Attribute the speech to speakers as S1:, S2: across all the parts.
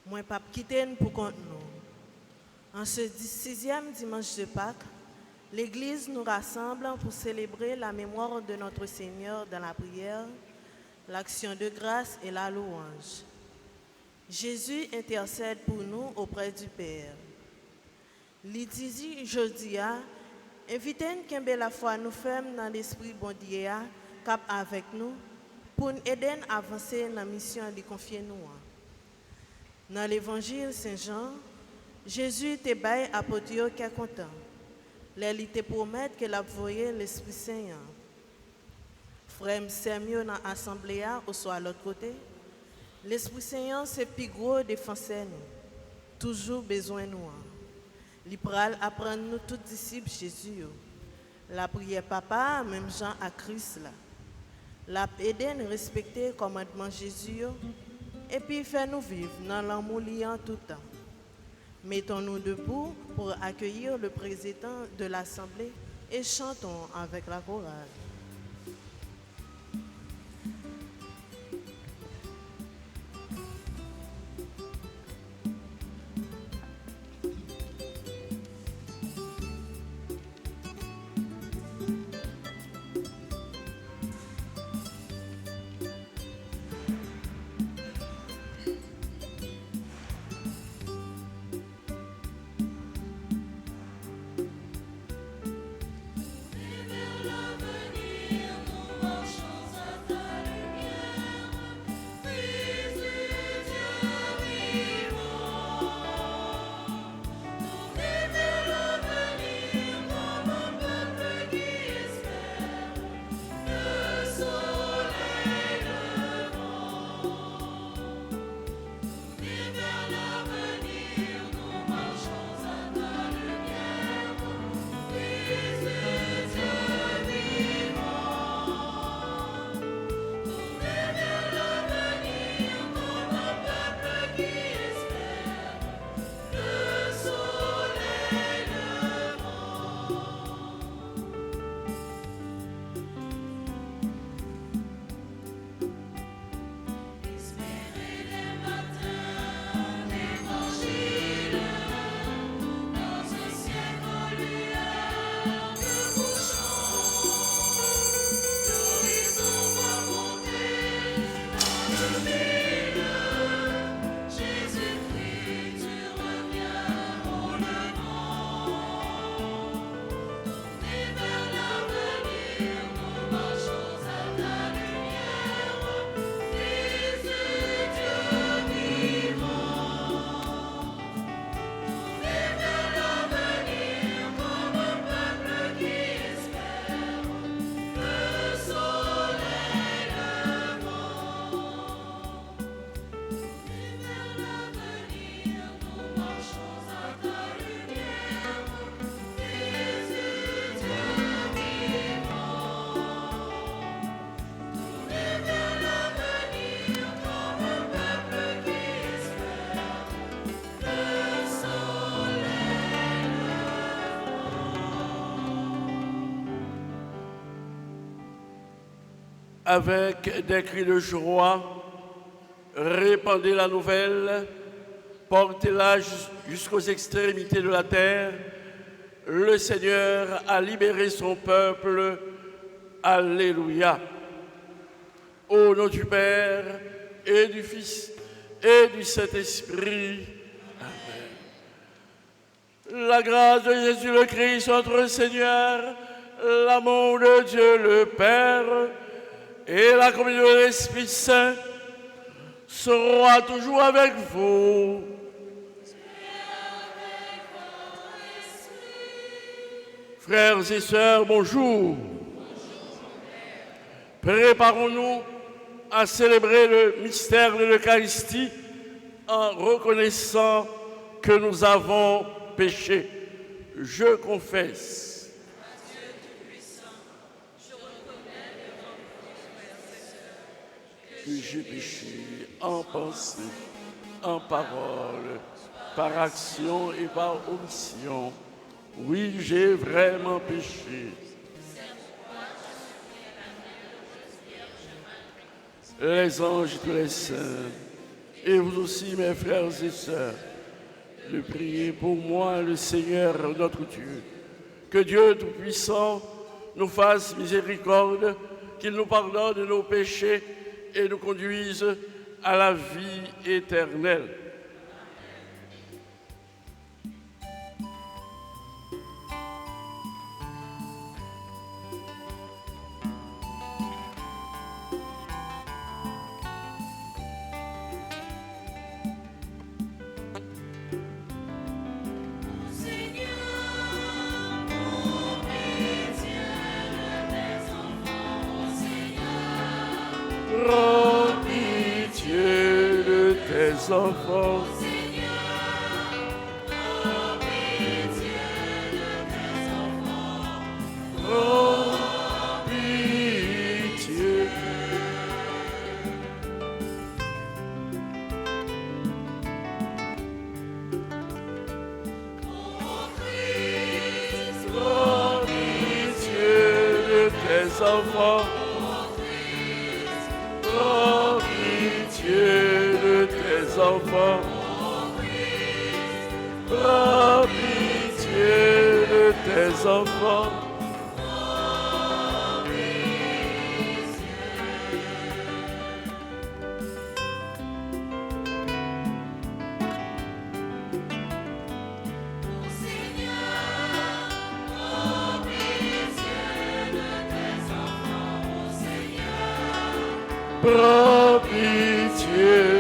S1: Moi, pas quitter pour compte nous. En ce sixième dimanche de Pâques, l'Église nous rassemble pour célébrer la mémoire de notre Seigneur dans la prière, l'action de grâce et la louange. Jésus intercède pour nous auprès du Père. L'Idizi Jodia, invitez nous la foi nous fermes dans l'esprit bon Dieu, cap avec nous, pour nous aider à avancer dans la mission de confier nous. Dans l'évangile Saint-Jean, Jésus te baille apôtre qui est content. Il te promet que l'a envoyé l'Esprit Saint. Frère Samuel dans l'assemblée ou soit à l'autre côté, l'Esprit Saint c'est plus gros défenseur nous. Toujours besoin de nous. Il pral apprendre nous tous disciples Jésus. La prière papa, même Jean à Christ là. La aider nous respecter le commandement Jésus et puis faire nous vivre dans l'amour liant tout le temps. Mettons-nous debout pour accueillir le président de l'Assemblée et chantons avec la chorale.
S2: Avec des cris de joie, répandez la nouvelle, portez-la jusqu'aux extrémités de la terre. Le Seigneur a libéré son peuple. Alléluia. Au nom du Père et du Fils et du Saint-Esprit. Amen. La grâce de Jésus le Christ, notre Seigneur, l'amour de Dieu le Père, et la communion de l'Esprit Saint sera toujours avec vous. Frères et sœurs, bonjour. Préparons-nous à célébrer le mystère de l'Eucharistie en reconnaissant que nous avons péché. Je confesse. J'ai péché en pensée, en parole, par action et par omission. Oui, j'ai vraiment péché. Les anges et tous les saints, et vous aussi, mes frères et sœurs, de prier pour moi, le Seigneur notre Dieu. Que Dieu Tout-Puissant nous fasse miséricorde, qu'il nous pardonne nos péchés et nous conduise à la vie éternelle. Prends pitié de tes enfants. Prends pitié. Prends pitié de tes enfants. Prends pitié de tes enfants. Prends pitié de tes enfants. Prends pitié de tes enfants. Prends pitié.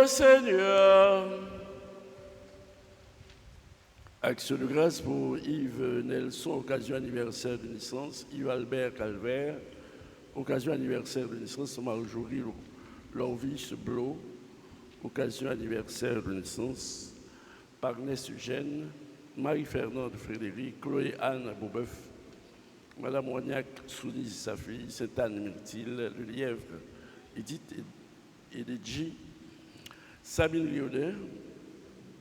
S2: Seigneur. Action de grâce pour Yves Nelson, occasion anniversaire de naissance. Yves Albert Calvaire, occasion anniversaire de naissance. Marjorie Lorvis Blo, occasion anniversaire de naissance. Parnès Eugène, Marie-Fernande Frédéric, Chloé Anne Beaubeuf, Madame Wagnac Souniz, sa fille, Sainte-Anne Myrtille, Le Lièvre, Edith Edidji, Sabine Lionnet,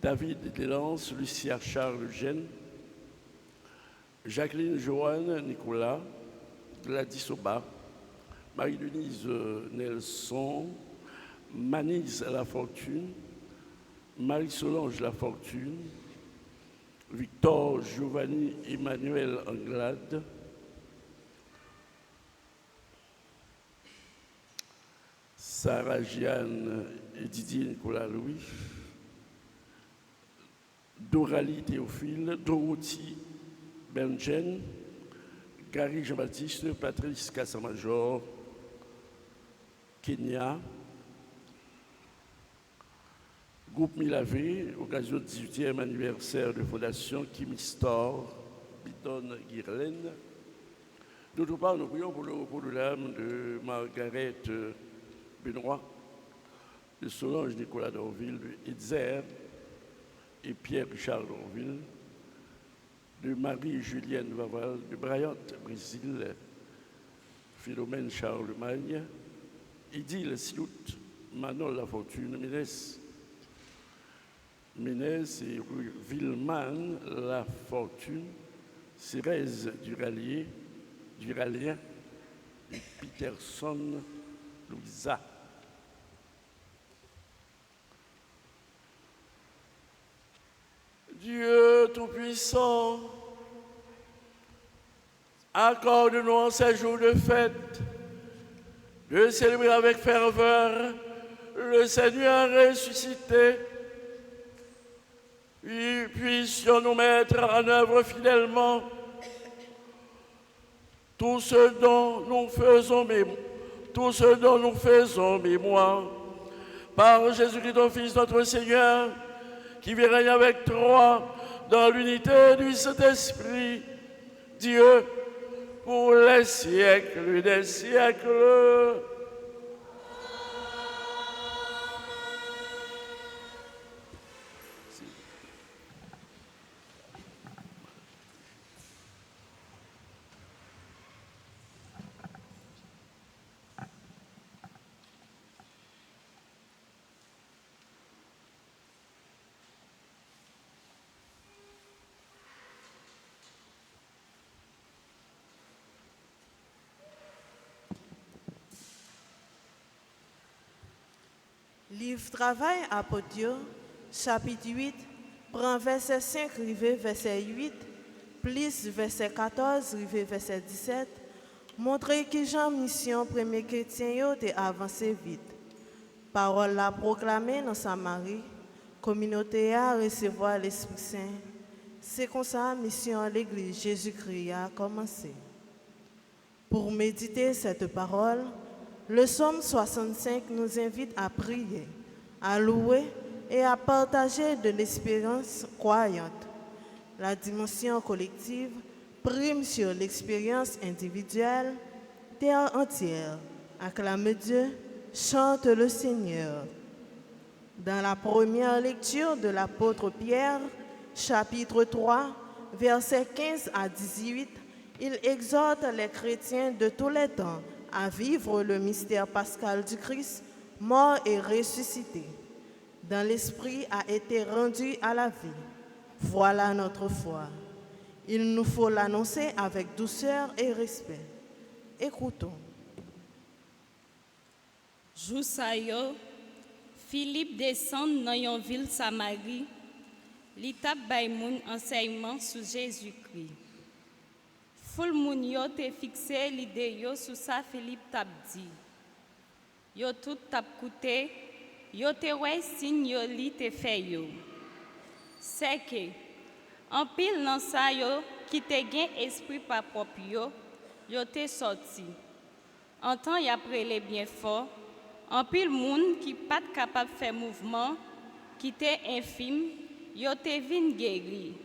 S2: David Delance, Lucia Charles Eugène, Jacqueline Joanne Nicolas, Gladys Oba, Marie-Denise Nelson, Manise Lafortune, Marie-Solange Lafortune, Victor Giovanni Emmanuel Anglade, Sarah Jeanne et Didier Nicolas Louis, Doralie Théophile, Dorothy Benjen, Gary Jean-Baptiste, Patrice Cassamajor, Kenya, Groupe Milavé, occasion du 18e anniversaire de fondation Kimi Store, Bidon Guirlaine. D'autre part, nous prions pour le repos de l'âme de Margaret Benoît, de Solange Nicolas d'Orville, de Itzer et Pierre-Richard d'Orville, de Marie-Julienne Vaval, de Bryant Brésil, Philomène Charlemagne, Idil Siout, Manon Lafortune, Ménès et Villeman Lafortune, Cérèse Duralien et Peterson Louisa. Dieu Tout-Puissant, accorde-nous en ces jours de fête de célébrer avec ferveur le Seigneur ressuscité. Puis puissions-nous mettre en œuvre fidèlement tout ce dont nous faisons mémoire par Jésus-Christ, ton Fils, notre Seigneur, qui vit règne avec toi dans l'unité du Saint-Esprit, Dieu, pour les siècles des siècles.
S1: Livre Travail apôtre Dieu, chapitre 8, prend verset 5, rivé verset 8, plus verset 14, rivé verset 17, montrer que Jean mission premier chrétien est avancé vite. Parole la proclamée dans Samarie, communauté a recevoir l'Esprit Saint. C'est comme ça mission l'Église Jésus-Christ a commencé. Pour méditer cette parole, le psaume 65 nous invite à prier, à louer et à partager de l'espérance croyante. La dimension collective prime sur l'expérience individuelle. Terre entière acclame Dieu, chante le Seigneur. Dans la première lecture de l'apôtre Pierre, chapitre 3, versets 15 à 18, il exhorte les chrétiens de tous les temps à vivre le mystère pascal du Christ, mort et ressuscité, dont l'Esprit a été rendu à la vie. Voilà notre foi. Il nous faut l'annoncer avec douceur et respect. Écoutons.
S3: Jou sa yo, Philippe descend dans une ville Samarie, li tap bay moun enseignement sur Jésus-Christ. Foul moun yo te fixé l'idée yo sous ça Philippe tap dit. Yo tout tap koute, yo te wè signe yo li te fait yo. C'est que, en pile nan sa yo qui te gen esprit pa propre yo te sorti. En temps y après les bien fort, en pile moun qui pas capable faire mouvement, qui te infime, yo te vin guéri.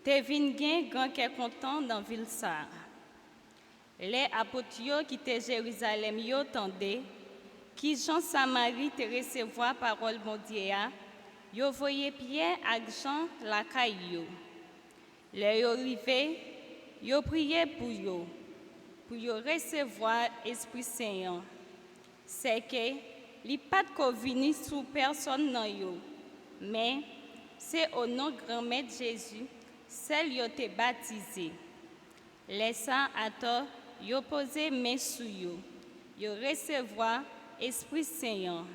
S3: Te vin gen grand qui content dans ville ça. Les apôtres qui te Jérusalem yo tendé, qui Jean Samarie te recevoir parole bon Dieu, yo voyé Pierre ak Jean la caille yo. Les yo rivé, yo prié pour yo recevoir Esprit Saint. C'est que li pas de vini sous personne nan yo, mais C'est au nom de grand-mère Jésus, celle qui a été baptisée. Laissant à toi, yo poser main sur yo, yo recevoir Esprit Saint.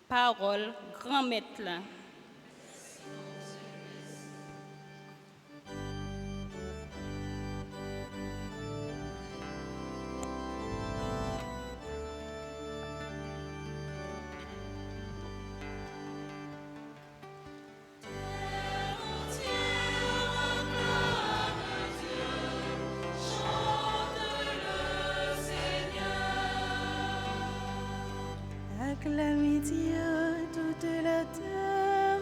S3: Parole grand-maître là.
S4: Acclamez Dieu toute la terre,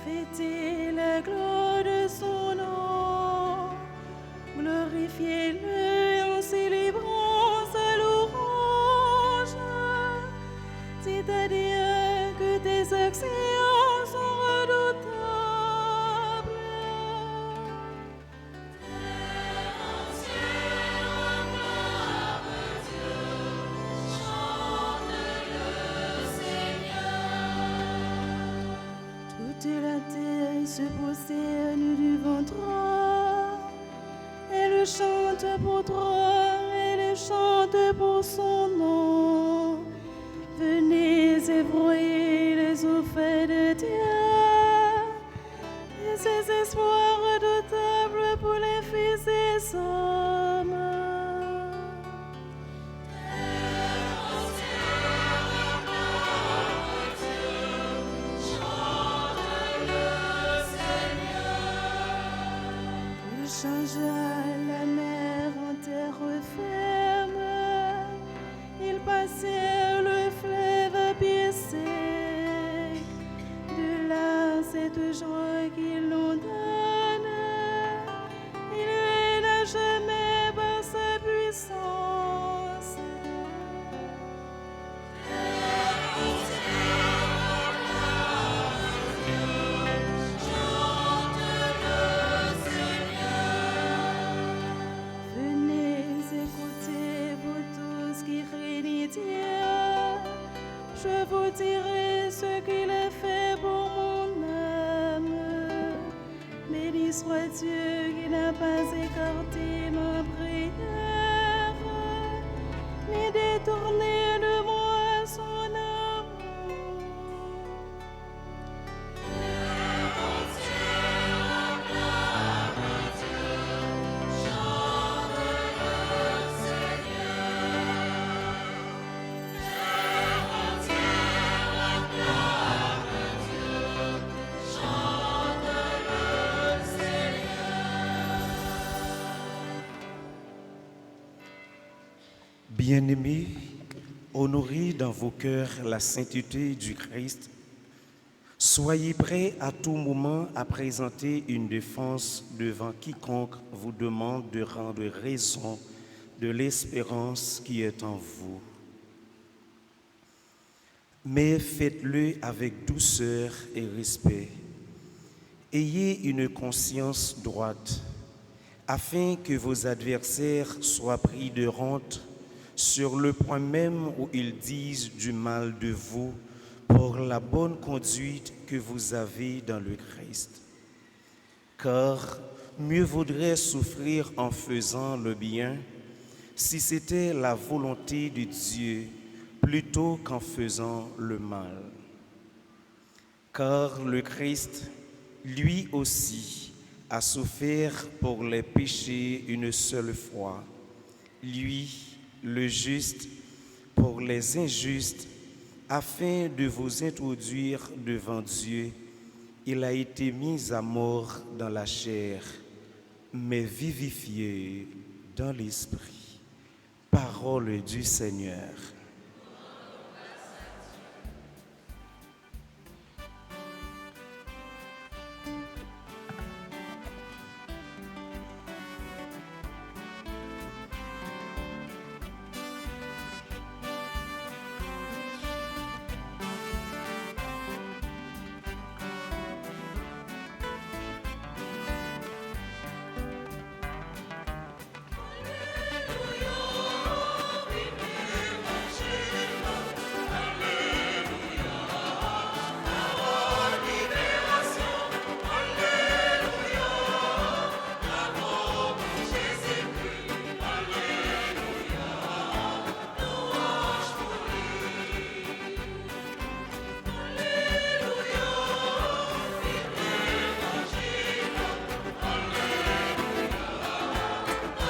S4: fêtez la gloire de son nom, glorifiez-le en célébrant sa louange, c'est-à-dire que tes actions sont redoutables. Toute la terre se prosterne devant toi. Elle chante pour toi, elle chante pour son nom. Venez ébrouiller les offres de Dieu et ses espoirs redoutables pour les fils des hommes. Il changea la mer en terre ferme, il passait le fleuve à pied sec. De là, cette joie qu'il nous donne, il règne à jamais par sa puissance. Venez écouter, vous tous qui craignez Dieu. Je vous dirai ce qu'il a fait pour mon âme. Béni soit Dieu qui n'a pas écarté ma prière, ni détourné de moi son amour.
S5: Bien-aimés, honorez dans vos cœurs la sainteté du Christ. Soyez prêts à tout moment à présenter une défense devant quiconque vous demande de rendre raison de l'espérance qui est en vous. Mais faites-le avec douceur et respect. Ayez une conscience droite, afin que vos adversaires soient pris de honte sur le point même où ils disent du mal de vous pour la bonne conduite que vous avez dans le Christ. Car mieux vaudrait souffrir en faisant le bien, si c'était la volonté de Dieu, plutôt qu'en faisant le mal. Car le Christ, lui aussi, a souffert pour les péchés une seule fois, lui, le juste, pour les injustes, afin de vous introduire devant Dieu. Il a été mis à mort dans la chair, mais vivifié dans l'esprit. Parole du Seigneur.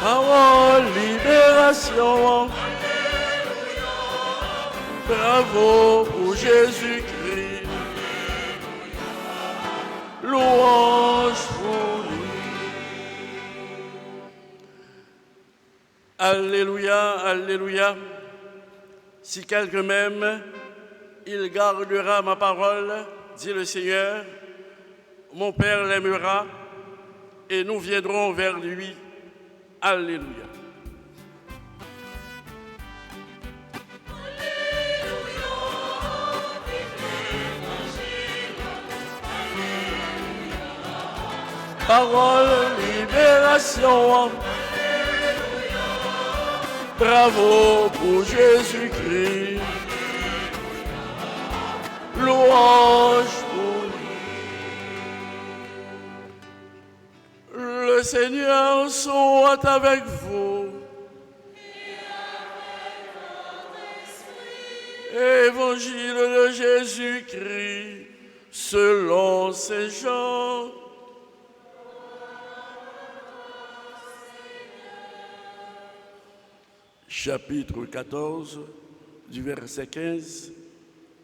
S2: Parole, libération. Bravo pour Jésus-Christ. Louange pour lui. Alléluia, alléluia. Si quelqu'un m'aime, il gardera ma parole, dit le Seigneur. Mon Père l'aimera et nous viendrons vers lui. Alléluia. Parole, libération. Bravo pour Jésus-Christ. Louange pour lui. Le Seigneur soit avec vous. Évangile de Jésus-Christ selon Saint Jean. Chapitre 14, du verset 15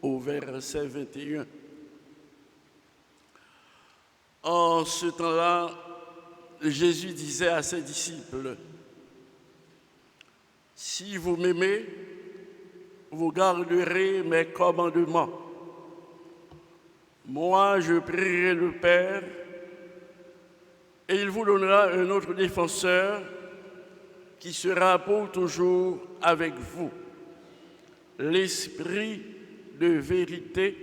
S2: au verset 21. En ce temps-là, Jésus disait à ses disciples, « Si vous m'aimez, vous garderez mes commandements. Moi, je prierai le Père, et il vous donnera un autre défenseur, qui sera pour toujours avec vous, l'Esprit de vérité,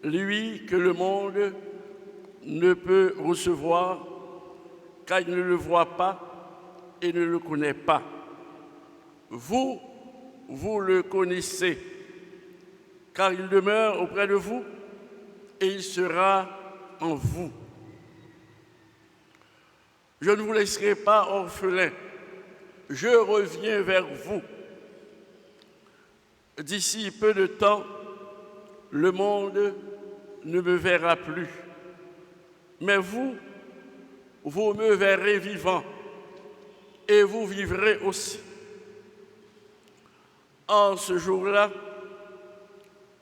S2: lui que le monde ne peut recevoir, car il ne le voit pas et ne le connaît pas. Vous, vous le connaissez, car il demeure auprès de vous et il sera en vous. Je ne vous laisserai pas orphelins. Je reviens vers vous. D'ici peu de temps, le monde ne me verra plus. Mais vous, vous me verrez vivant et vous vivrez aussi. En ce jour-là,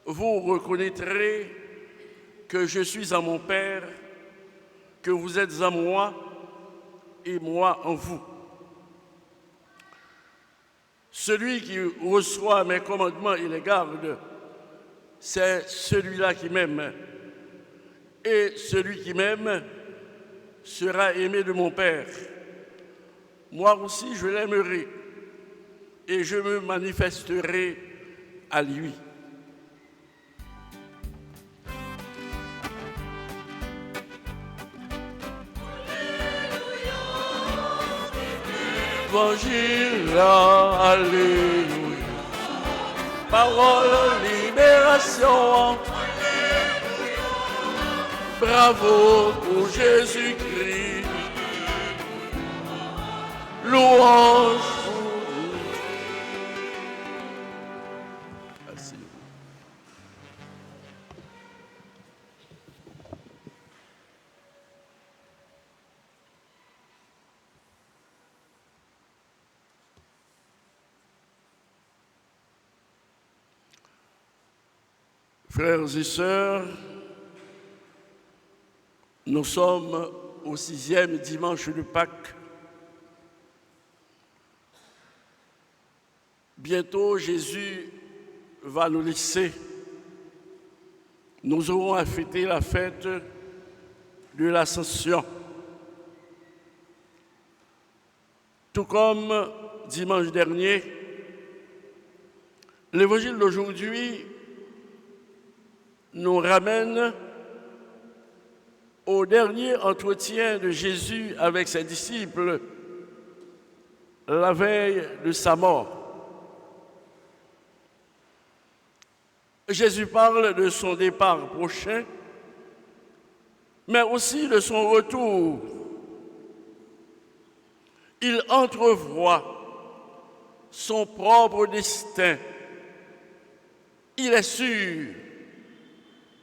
S2: vous reconnaîtrez que je suis en mon Père, que vous êtes en moi et moi en vous. Celui qui reçoit mes commandements et les garde, c'est celui-là qui m'aime. Et celui qui m'aime sera aimé de mon Père. Moi aussi, je l'aimerai et je me manifesterai à lui. Évangile, alléluia. Parole, libération. Bravo pour Jésus-Christ. Louange pour lui. Merci. Frères et sœurs, nous sommes au 6e dimanche de Pâques. Bientôt, Jésus va nous laisser. Nous aurons à fêter la fête de l'Ascension. Tout comme dimanche dernier, l'évangile d'aujourd'hui nous ramène au dernier entretien de Jésus avec ses disciples la veille de sa mort. Jésus parle de son départ prochain, mais aussi de son retour. Il entrevoit son propre destin. Il est sûr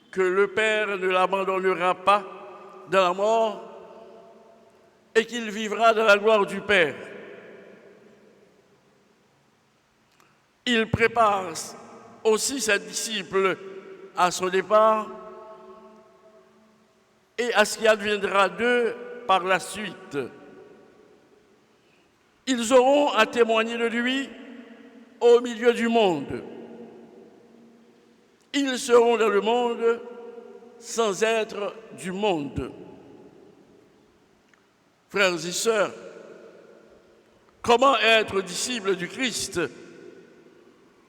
S2: que le Père ne l'abandonnera pas dans la mort et qu'il vivra dans la gloire du Père. il prépare aussi ses disciples à son départ et à ce qui adviendra d'eux par la suite. Ils auront à témoigner de lui au milieu du monde. Ils seront dans le monde sans être du monde. Frères et sœurs, comment être disciple du Christ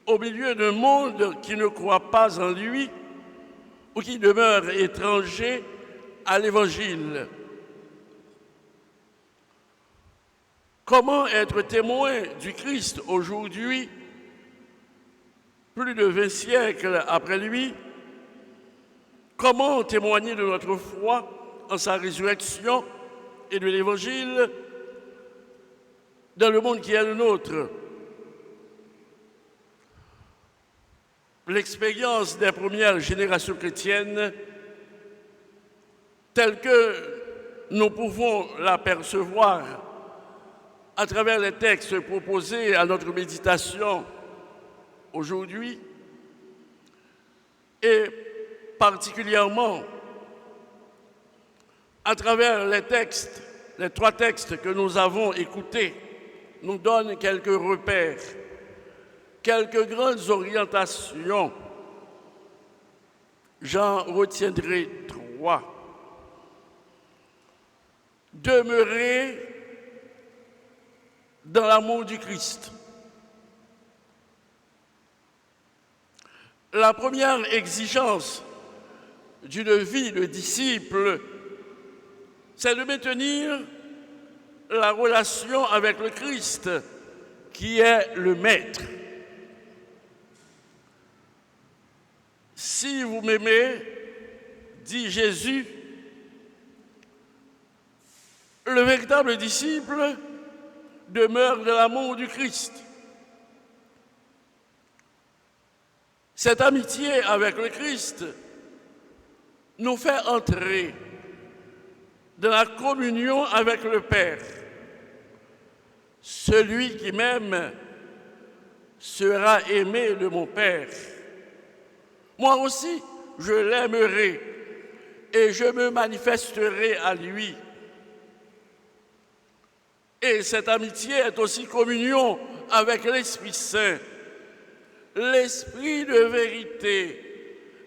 S2: au milieu d'un monde qui ne croit pas en lui ou qui demeure étranger à l'Évangile? Comment être témoin du Christ aujourd'hui, plus de 20 siècles après lui? Comment témoigner de notre foi en sa résurrection et de l'Évangile dans le monde qui est le nôtre? L'expérience des premières générations chrétiennes, telle que nous pouvons l'apercevoir à travers les textes proposés à notre méditation aujourd'hui, et particulièrement à travers les trois textes que nous avons écoutés, nous donnent quelques repères, quelques grandes orientations. J'en retiendrai trois. Demeurer dans l'amour du Christ. La première exigence d'une vie de disciple, c'est de maintenir la relation avec le Christ, qui est le Maître. Si vous m'aimez, dit Jésus, le véritable disciple demeure de l'amour du Christ. Cette amitié avec le Christ nous fait entrer dans la communion avec le Père. Celui qui m'aime sera aimé de mon Père. Moi aussi, je l'aimerai et je me manifesterai à lui. Et cette amitié est aussi communion avec l'Esprit Saint, l'Esprit de vérité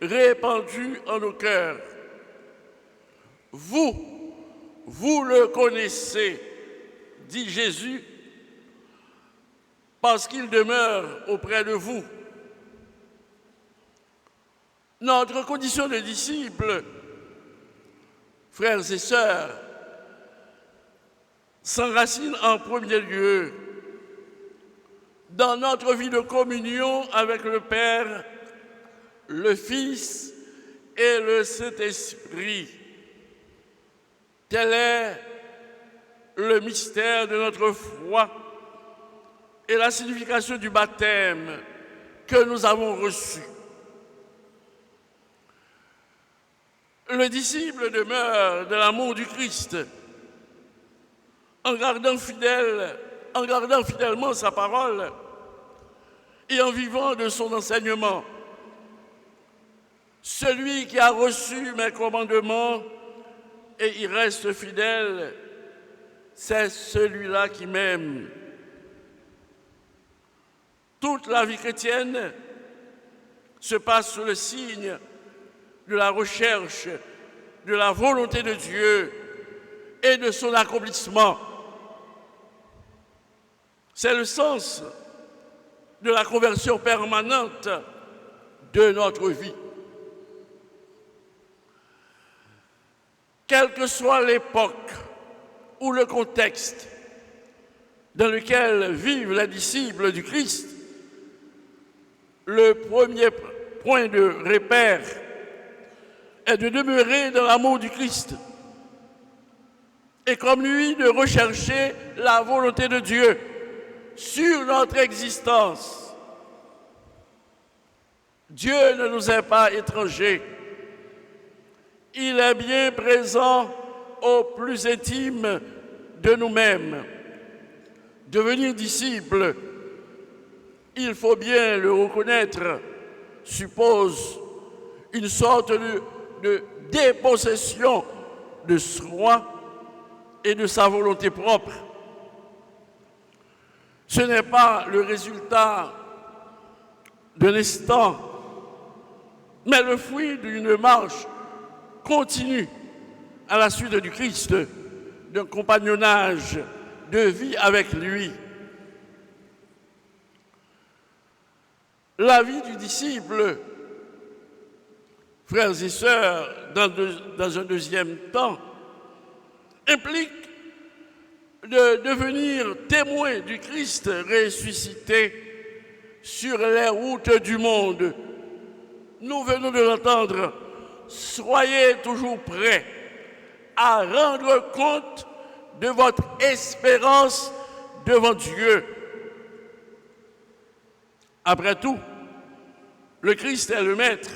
S2: répandu en nos cœurs. Vous le connaissez, dit Jésus, parce qu'il demeure auprès de vous. Notre condition de disciple, frères et sœurs, s'enracine en premier lieu dans notre vie de communion avec le Père, le Fils et le Saint-Esprit. Tel est le mystère de notre foi et la signification du baptême que nous avons reçu. Le disciple demeure de l'amour du Christ en gardant fidèlement sa parole et en vivant de son enseignement. Celui qui a reçu mes commandements et y reste fidèle, c'est celui-là qui m'aime. Toute la vie chrétienne se passe sous le signe de la recherche de la volonté de Dieu et de son accomplissement. C'est le sens de la conversion permanente de notre vie. Quelle que soit l'époque ou le contexte dans lequel vivent les disciples du Christ, le premier point de repère est de demeurer dans l'amour du Christ et comme lui de rechercher la volonté de Dieu sur notre existence. Dieu ne nous est pas étranger. Il est bien présent au plus intime de nous-mêmes. Devenir disciple, il faut bien le reconnaître, suppose une sorte de dépossession de soi et de sa volonté propre. Ce n'est pas le résultat d'un instant, mais le fruit d'une marche continue à la suite du Christ, d'un compagnonnage de vie avec lui. La vie du disciple, frères et sœurs, dans un deuxième temps, implique de devenir témoin du Christ ressuscité sur les routes du monde. Nous venons de l'entendre. Soyez toujours prêts à rendre compte de votre espérance devant Dieu. Après tout, le Christ est le Maître.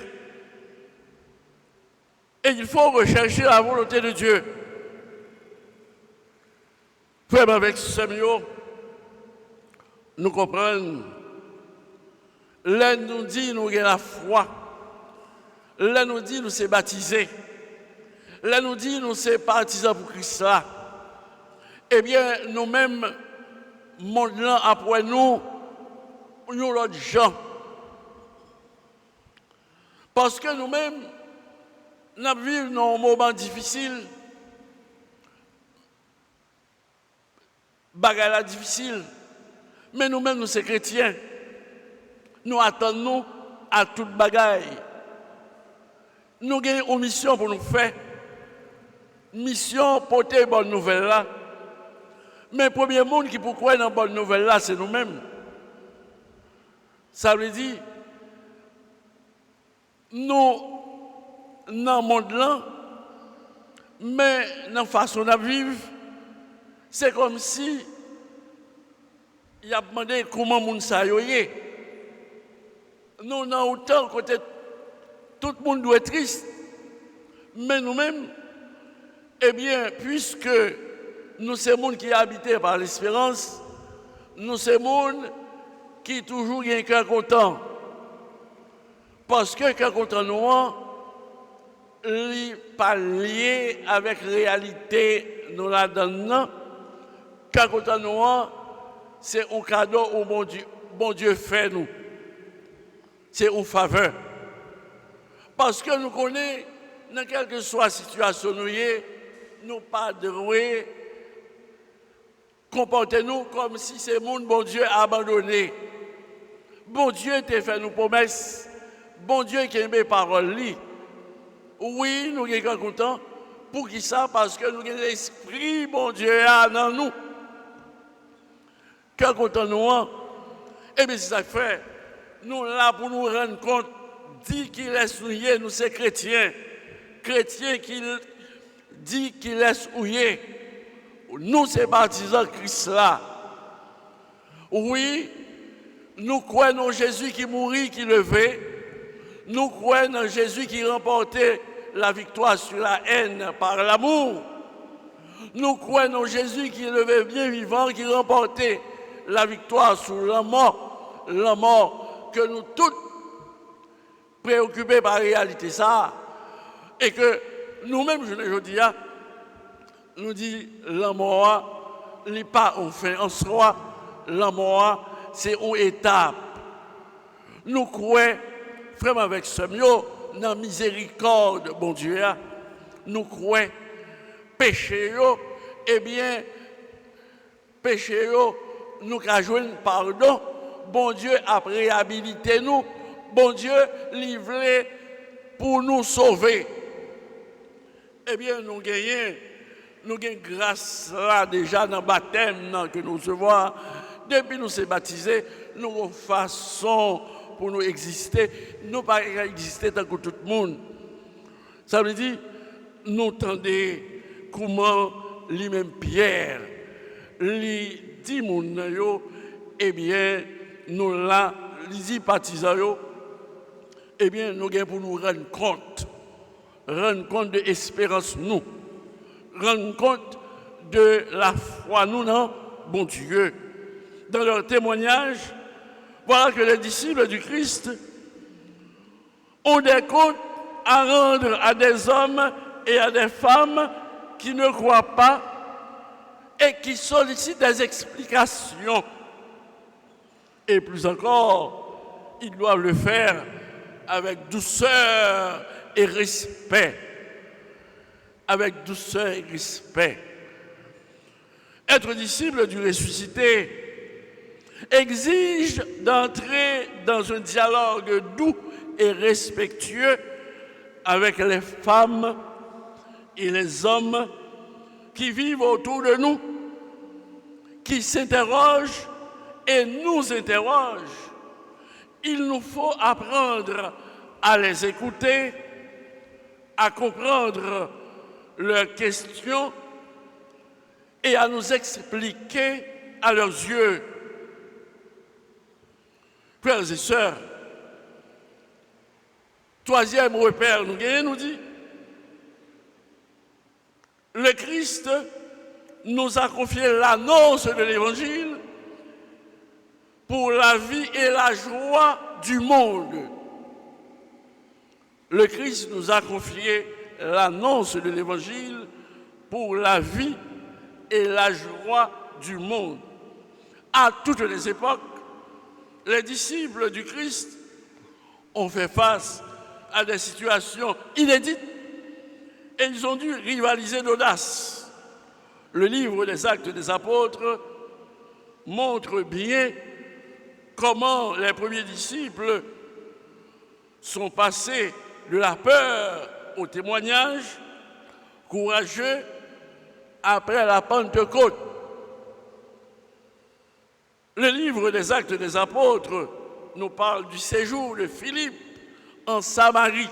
S2: Et il faut rechercher la volonté de Dieu. Frère, avec Samuel, nous comprenons. L'un nous dit nous avons la foi. L'un nous dit nous sommes baptisés. L'un nous dit nous sommes partisans pour Christ là. Eh bien, nous-mêmes, monde là après nous l'autre gens. Parce que nous-mêmes, nous vivons dans un moment difficile. Bagarre difficile. Mais nous-mêmes, nous sommes chrétiens. Nous attendons à toute bagaille. Nous avons une mission pour nous faire. Mission porter bonne nouvelle là. Mais le premier monde qui peut croire dans bonne nouvelle là, c'est nous-mêmes. Ça veut dire, nous, dans le monde là, mais dans la façon de vivre, c'est comme si il a demandé comment le monde s'ayoye. Nous, dans autant côté, tout le monde doit être triste. Mais nous-mêmes, eh bien, puisque nous sommes monde qui habités par l'espérance, nous sommes monde qui toujours a un cœur content. Parce que le cœur content noir, il n'est pas lié avec la réalité nous la donnons. Cœur content noir, c'est un cadeau au bon Dieu fait nous. C'est une faveur. Parce que nous connaissons, dans quelle que soit la situation nous nous pas droit comportez-nous comme si c'est le monde bon Dieu abandonné. Bon Dieu t'a fait nos promesses. Bon Dieu qui aime les paroles. Oui, nous sommes contents. Pour qui ça? Parce que nous avons l'esprit bon Dieu dans nous. Quand content nous, eh bien c'est ça que fait. Nous là pour nous rendre compte, dit qu'il laisse ouiller, nous sommes chrétiens. Chrétiens qui dit qu'il laisse ouiller. Nous sommes partisans de Christ là. Oui, nous croyons en Jésus qui mourit, qui levait. Nous croyons en Jésus qui remportait la victoire sur la haine par l'amour. Nous croyons en Jésus qui levait bien vivant, qui remportait la victoire sur la mort que nous tous préoccupés par la réalité ça. Et que nous-mêmes, je dis, nous dit la mort n'est pas une fin en soi, la mort c'est une étape. Nous croyons, frère avec Samuel, dans la miséricorde, bon Dieu, nous croyons, péché, eh bien, péché, nous avons pardon, bon Dieu a réhabilité nous, bon Dieu livré pour nous sauver. Eh bien, nous gagnons grâce là déjà dans le baptême que nous recevons. Depuis nous sommes baptisés, nous avons une façon pour nous exister. Nous ne pouvons pas exister tant que tout le monde. Ça veut dire, nous entendons comment lui-même Pierre, lui dit mon eh bien, nous là, les dit partisans, eh bien, nous avons pour nous rendre compte de l'espérance nous, rendre compte de la foi nous, non, bon Dieu. Dans leur témoignage, Voilà que les disciples du Christ ont des comptes à rendre à des hommes et à des femmes qui ne croient pas et qui sollicitent des explications. Et plus encore, ils doivent le faire avec douceur et respect. Avec douceur et respect. Être disciple du ressuscité exige d'entrer dans un dialogue doux et respectueux avec les femmes et les hommes qui vivent autour de nous, qui s'interrogent et nous interrogent. Il nous faut apprendre à les écouter, à comprendre leurs questions et à nous expliquer à leurs yeux. Frères et sœurs, troisième repère, nous dit, le Christ nous a confié l'annonce de l'Évangile pour la vie et la joie du monde. Le Christ nous a confié l'annonce de l'Évangile pour la vie et la joie du monde. À toutes les époques, les disciples du Christ ont fait face à des situations inédites et ils ont dû rivaliser d'audace. Le livre des Actes des Apôtres montre bien comment les premiers disciples sont passés de la peur au témoignage courageux après la Pentecôte. Le livre des Actes des Apôtres nous parle du séjour de Philippe en Samarie.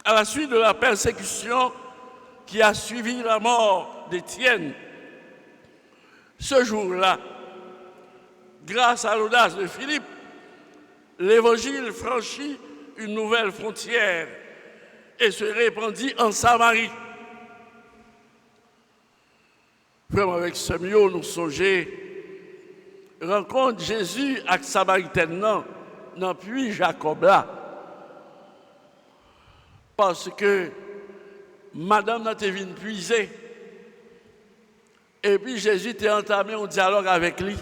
S2: À la suite de la persécution qui a suivi la mort d'Étienne, ce jour-là, grâce à l'audace de Philippe, l'Évangile franchit une nouvelle frontière et se répandit en Samarie. Vraiment avec ce mieux, nous songeons, rencontre Jésus avec Samaritaine, dans puits Jacob là. Parce que madame n'a été venue puiser. Et puis Jésus était entamé un dialogue avec lui.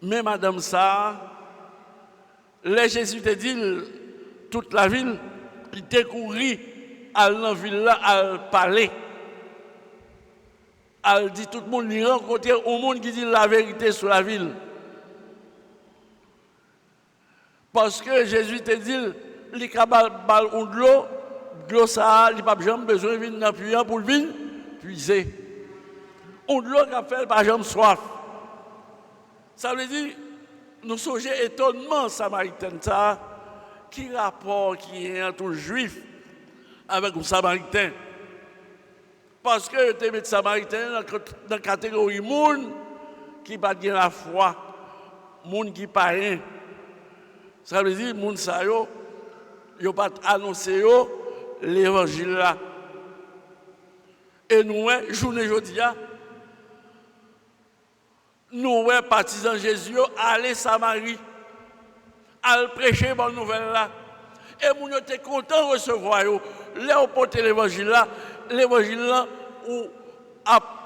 S2: Mais madame ça, les Jésus te dit, toute la ville, il te couru à la ville là, à parler. Elle dit tout le monde, il rencontre au monde qui dit la vérité sur la ville. Parce que Jésus te dit, il y a de l'eau, ça, il n'y a pas besoin de venir dans le puits pour venir puiser. On de l'eau qui a fait pas jamais soif. Ça veut dire, nous sommes étonnement samaritain, ça, qui rapport qui est entre un juif avec un samaritain. Parce que tu es samaritain dans la catégorie monde qui n'a pas la foi, monde qui n'a pas rien. Ça veut dire, monde ça, ils n'ont pas annoncé l'évangile là. Et nous, journée aujourd'hui, nous, partisans Jésus, aller Samarie, aller prêcher bonne nouvelle là. Et nous sommes contents de recevoir. Là, on porte l'évangile là, ou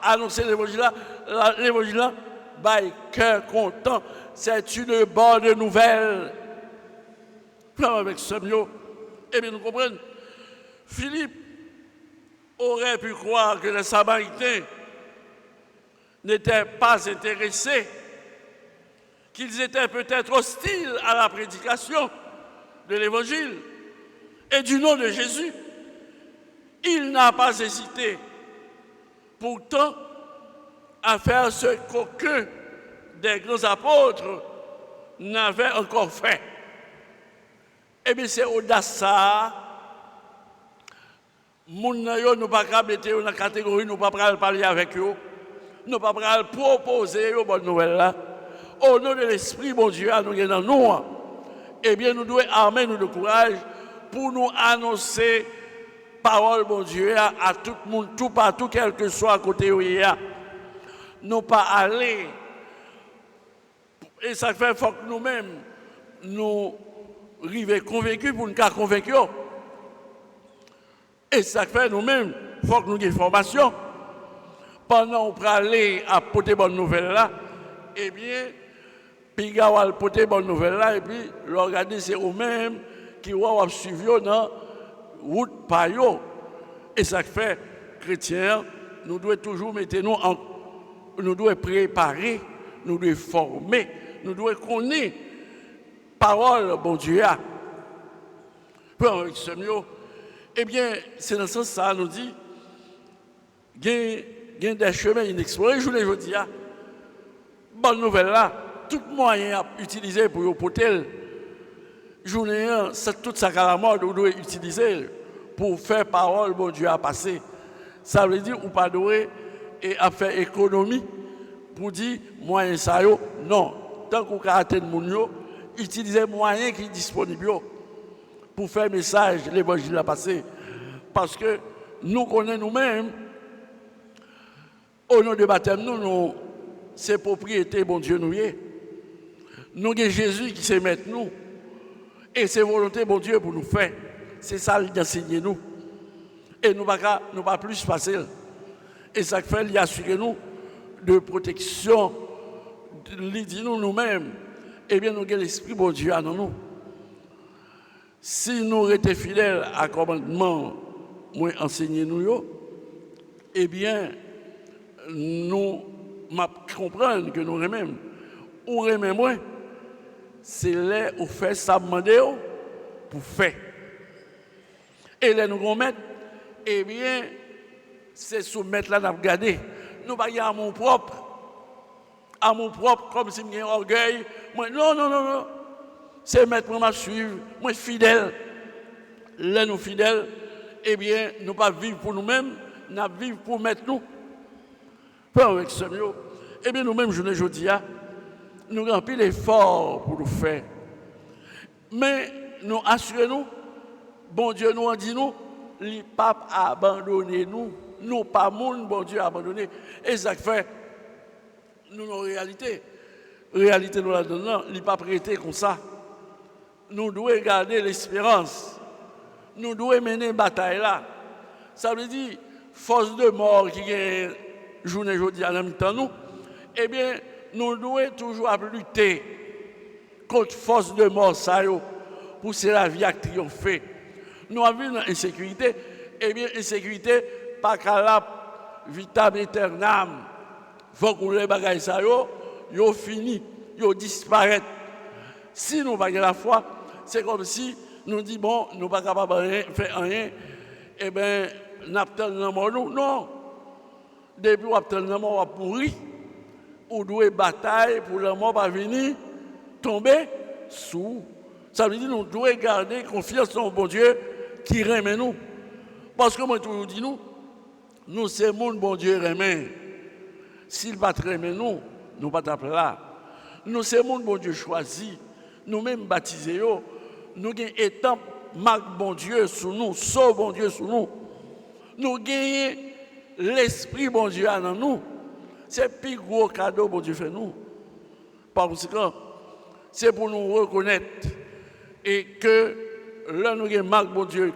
S2: annoncer l'évangile là, by cœur content. C'est une bonne nouvelle. Avec ce mieux, eh bien, nous comprenons. Philippe aurait pu croire que les Samaritains n'étaient pas intéressés, qu'ils étaient peut-être hostiles à la prédication de l'Évangile et du nom de Jésus. Il n'a pas hésité, pourtant, à faire ce qu'aucun des grands apôtres n'avait encore fait. Eh bien, c'est audace ça. Nous ne pas mettre dans la catégorie, nous ne pas parler avec eux. Nous ne pas proposer aux bonnes nouvelles là. Au nom de l'Esprit, bon Dieu, nous sommes dans nous. Eh bien, nous devons armer nous de courage pour nous annoncer parole, bon Dieu, à tout le monde, tout partout, quel que soit à côté où il y a. Nous pas aller Et ça fait faut que nous-mêmes, nous arrivions convaincus pour nous convaincre. Et ça fait nous-mêmes, il faut que nous ayons une formation. Pendant qu'on peut aller à porter bonne nouvelle là, eh bien, puis il va porter bonne nouvelle là, et puis l'organiser c'est eux-mêmes qui vont suivre dans la route par eux. Et ça fait, chrétiens, nous devons toujours mettre nous devons préparer, nous devons former, nous devons connaître la parole, bon Dieu. Puis avec ce mieux, eh bien, c'est dans ce sens ça nous dit, il y a des chemins inexplorés, je vous dis, bonne nouvelle là, tout moyen à utiliser pour porter, journée, c'est tout ça qu'à la mode, vous devez utiliser pour faire parole, bon Dieu, à passer. Ça veut dire, ou pas doué et à faire économie pour dire, moyen ça, non. Tant qu'on a atteint le monde, utilisez moyens qui sont disponibles pour faire message, l'évangile à passer. Parce que nous connaissons nous-mêmes, au nom de baptême, nous, c'est propriété, bon Dieu, nous y est. Nous avons Jésus qui sait mettre nous. Et c'est volonté, bon Dieu, pour nous faire. C'est ça qu'il enseigne nous. Et nous ne pas plus passer. Et ça fait, il assure nous de protection. Il dit nous-mêmes, eh bien, nous avons l'Esprit, bon Dieu, à nous. Si nous étions fidèles à commandement, moi, enseigner nous, eh bien, nous comprenons que nous remèmes. Ou remèmes moi, c'est là où fait ça demander pour faire. Et là nous remettre, eh bien, c'est soumettre là, nous regarder. Nous ne pas y à mon propre, comme si j'ai un orgueil. Moi, non. C'est mettre moi suivre, moi fidèle. Là nous fidèles, eh bien, nous pas vivre pour nous-mêmes, nous vivre pour mettre nous. Pas avec ce mieux. Eh bien, nous-mêmes, je ne dis pas, nous avons pris l'effort pour nous faire. Mais nous assurons-nous, bon Dieu nous a dit nous, il pas abandonner nous. Nous pas monde, bon Dieu abandonné. Et ça fait, nous, nos réalités. Réalité, nous la donnons, il n'est pas prêté comme ça. Nous devons garder l'espérance. Nous devons mener une bataille là. Ça veut dire, force de mort qui est journée aujourd'hui à la mi-temps nous, eh bien, nous devons toujours lutter contre force de mort, ça, pour que la vie a triomphé. Nous avons une insécurité, eh bien, insécurité, pas qu'à la vitale éternelle. Il faut que les bagages, ça, yo fini, yo disparaît. Si nous n'avons pas la foi, c'est comme si nous disons, bon, nous ne sommes pas capables de faire rien, eh bien, nous attendons mort nous. Non. Depuis qu'on attend la mort pourri, on doit bataille pour la mort pas venir tomber sous. Ça veut dire que nous devons garder confiance en bon Dieu qui remet nous. Parce que moi, toujours dis nous c'est mon bon Dieu remet. S'il ne va pas remettre nous, nous ne pas taper là. Nous c'est mon bon Dieu choisi. Nous-mêmes baptisés, nous gagnons étape, marque bon Dieu sous nous, sauve bon Dieu sous nous. Nous gagnons l'Esprit bon Dieu dans nous. C'est le plus gros cadeau bon Dieu fait nous. Parce que c'est pour nous reconnaître et que là nous avons marque bon Dieu,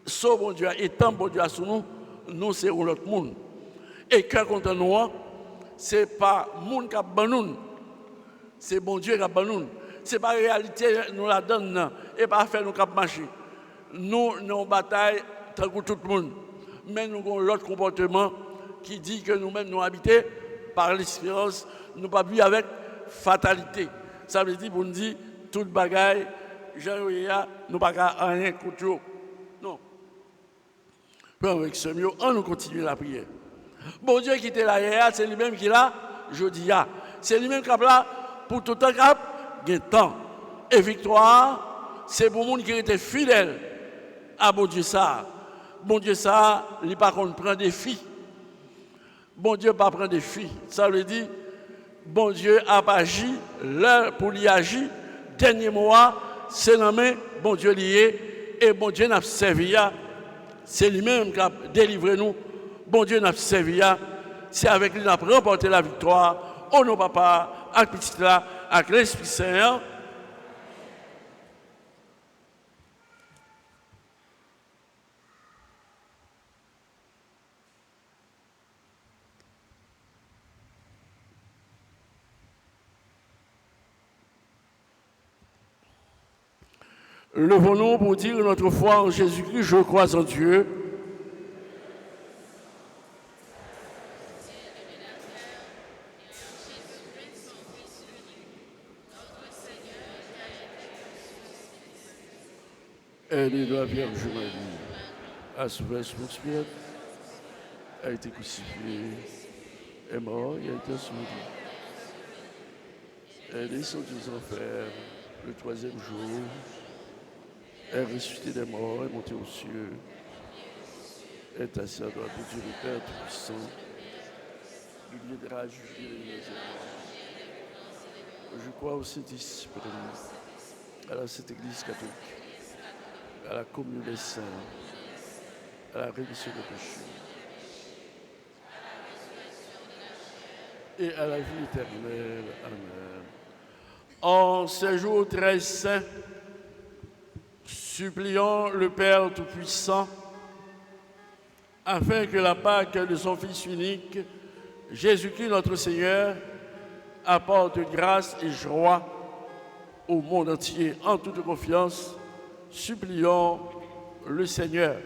S2: sauve bon Dieu, étant bon Dieu sous nous, nous c'est l'autre monde. Et que contre nous, ce n'est pas le monde qui a bannou, c'est bon Dieu qui a bannou. Ce n'est pas la réalité, nous la donne, et pas faire nous cap marcher. Nous, nous bataille tant que tout le monde. Mais nous avons l'autre comportement qui dit que nous-mêmes nous habitons par l'espérance, nous ne pas vivre avec fatalité. Ça veut dire pour nous dire, toute bagaille, nous ne pas rien contre eux. Non. Avec ce mieux, on nous continue la prière. Bon Dieu qui était là, c'est lui-même qui est là, je dis là. C'est lui-même qui est là pour tout un cap, il y a temps. Et victoire, c'est pour les gens qui étaient fidèles à bon Dieu ça. Bon Dieu ça, il par contre prend des filles. Bon Dieu pas prend des filles. Ça veut dire, bon Dieu a agi, l'heure pour lui agir, dernier mois, c'est la main, bon Dieu lié, et bon Dieu n'a servi. C'est lui-même qui a délivré nous. Bon Dieu n'a servi. C'est avec lui qu'on a remporté la victoire. Oh non, papa, avec petit là, avec l'Esprit Saint. Levons-nous pour dire notre foi en Jésus-Christ, je crois en Dieu. Aidé de la Vierge Marie, a souffert son spirit, a été crucifié, est mort, il a été enseveli. Elle est descendue aux enfers le troisième jour. Elle est ressuscitée des morts, est montée aux cieux, est assise à droite de Dieu le Père Tout-Puissant. Il viendra juger les hommes. Je crois au Saint-Esprit, à la Sainte Église catholique, à la communion des saints, à la rémission des péchés et à la vie éternelle. Amen. En ces jours très saints, supplions le Père Tout-Puissant afin que la Pâque de son Fils unique, Jésus-Christ notre Seigneur, apporte grâce et joie au monde entier. En toute confiance, supplions le Seigneur.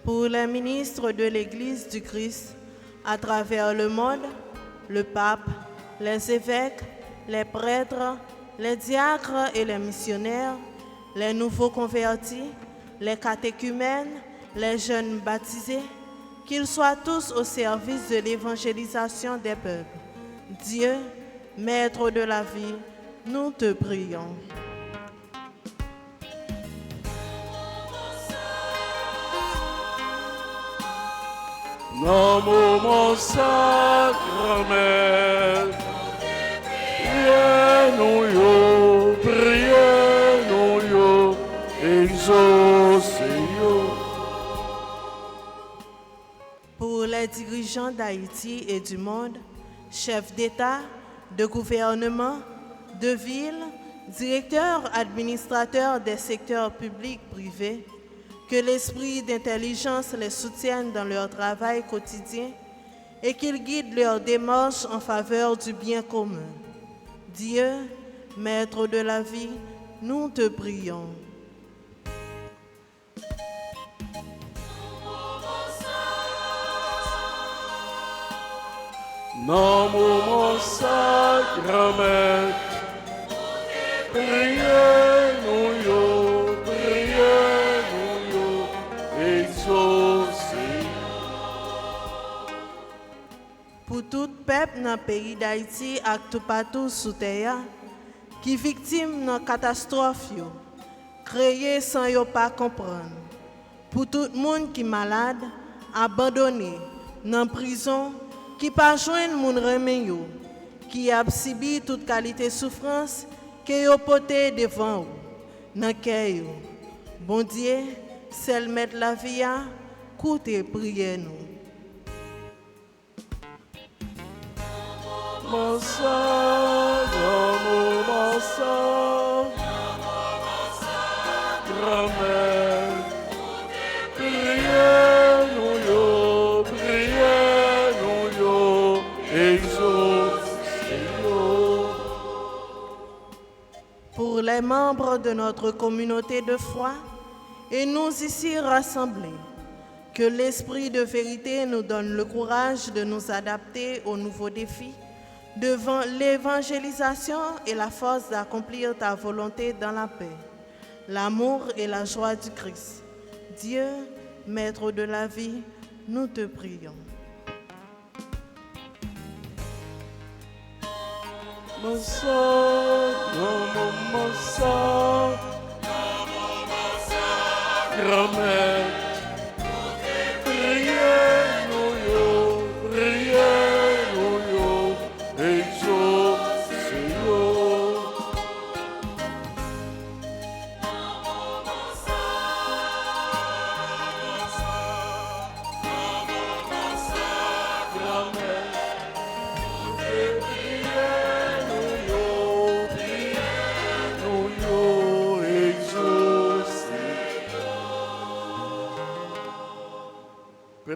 S1: Pour les ministres de l'Église du Christ à travers le monde, le pape, les évêques, les prêtres, les diacres et les missionnaires, les nouveaux convertis, les catéchumènes, les jeunes baptisés, qu'ils soient tous au service de l'évangélisation des peuples. Dieu, Maître de la vie, nous te prions.
S2: Dans mon sacrament, priez-nous, exaucez-nous.
S1: Pour les dirigeants d'Haïti et du monde, chefs d'État, de gouvernement, de ville, directeurs, administrateurs des secteurs publics, privés, que l'esprit d'intelligence les soutienne dans leur travail quotidien et qu'il guide leur démarche en faveur du bien commun. Dieu, Maître de la vie, nous te prions.
S2: Dans mon sacrament, priez-nous, exaucez-nous.
S1: Pour tout peuple dans le pays d'Haïti et tout partout sous terre, qui victime de catastrophe, créée sans yo pas comprendre. Pour tout le monde qui est malade, abandonné, dans prison, qui pas joindre moun remen yo, qui a subi toute qualité de souffrance que yo porté devant ou, dans cœur yo. Bon Dieu, celle mettre la vie à, coûte priez nous.
S2: Mon sang, grand-mère, priez-nous, exaucez-nous.
S1: Pour les membres de notre communauté de foi et nous ici rassemblés. Que l'Esprit de vérité nous donne le courage de nous adapter aux nouveaux défis devant l'évangélisation et la force d'accomplir ta volonté dans la paix, l'amour et la joie du Christ. Dieu, Maître de la vie, nous te prions.
S2: Grand-mère,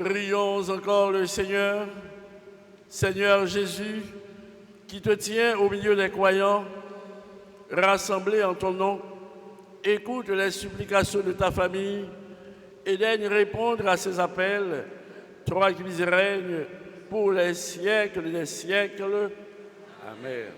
S2: prions encore le Seigneur. Seigneur Jésus, qui te tiens au milieu des croyants, rassemblés en ton nom, écoute les supplications de ta famille et daigne répondre à ces appels, toi qui règnes pour les siècles des siècles. Amen.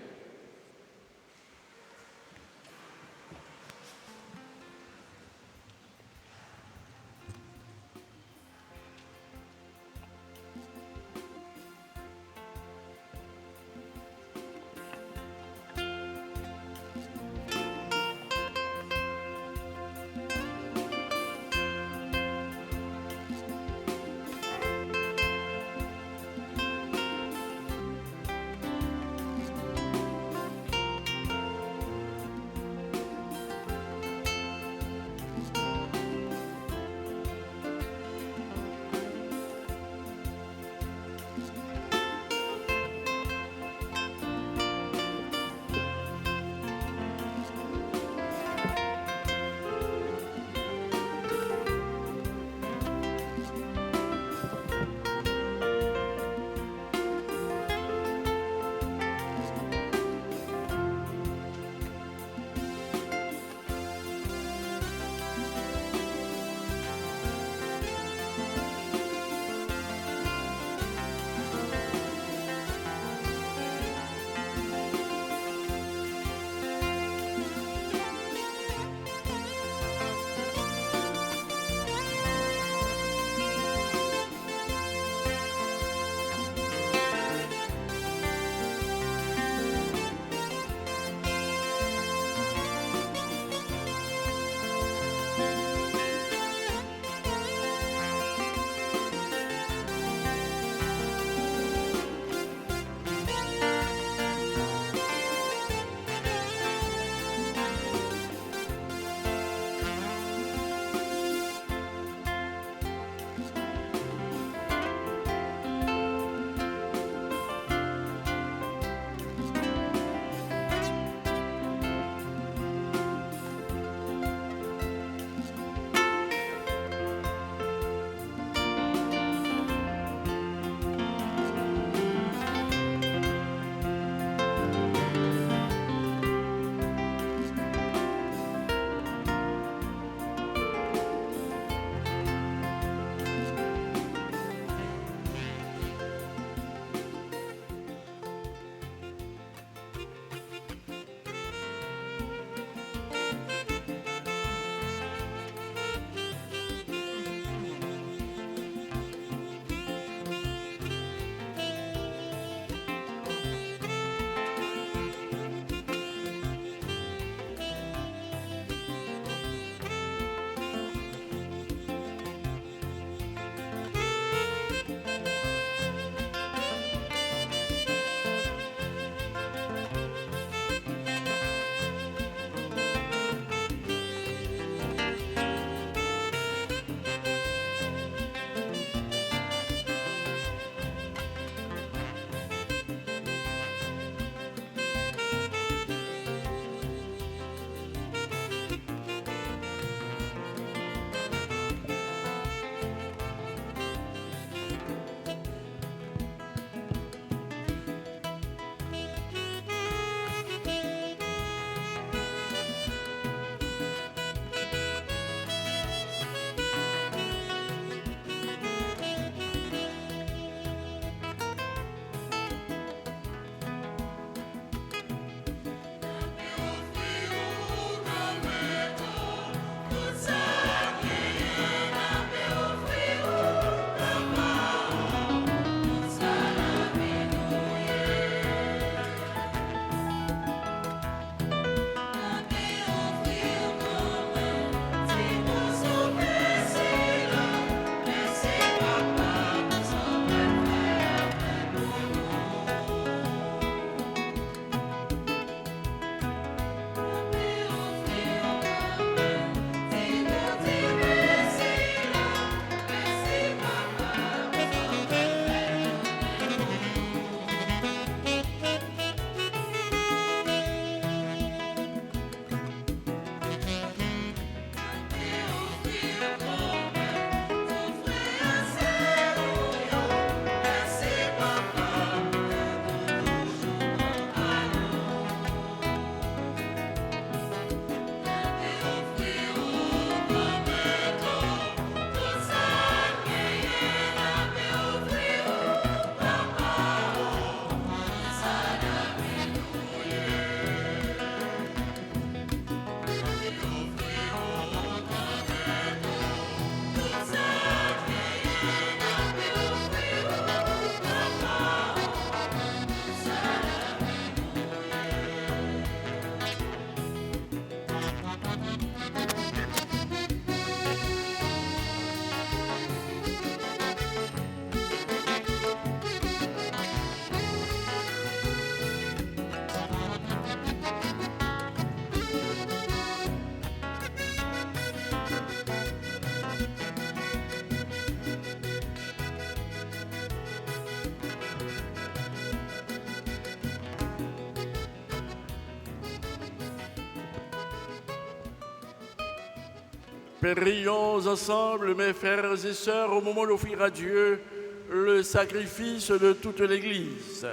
S2: Prions ensemble, mes frères et sœurs, au moment d'offrir à Dieu le sacrifice de toute l'Église.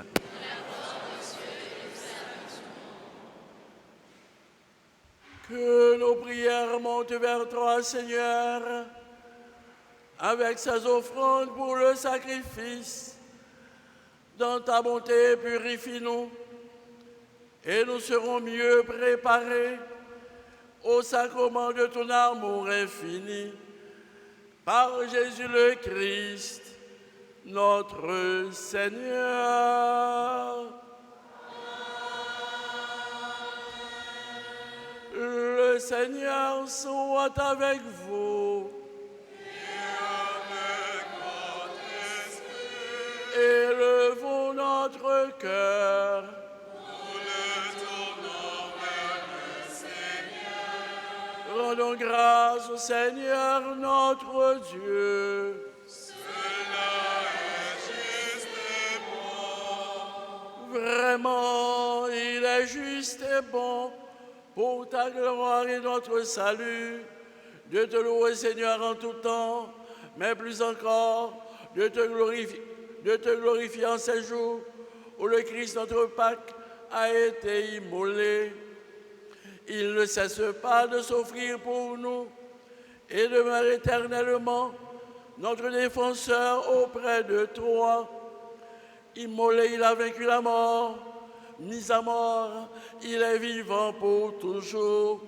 S2: Que nos prières montent vers toi, Seigneur, avec ces offrandes pour le sacrifice. Dans ta bonté, purifie-nous, et nous serons mieux préparés au sacrement de ton amour infini. Par Jésus le Christ, notre Seigneur. Le Seigneur soit avec vous. Élevons notre cœur. Nous le tournons vers le Seigneur. Rendons grâce au Seigneur notre Dieu. Cela est juste et bon. Vraiment, il est juste et bon pour ta gloire et notre salut, de te louer, Seigneur, en tout temps, mais plus encore, de te glorifier en ces jours où le Christ, notre Pâque, a été immolé. Il ne cesse pas de s'offrir pour nous et demeure éternellement notre défenseur auprès de toi. Immolé, il a vaincu la mort. Mis à mort, il est vivant pour toujours.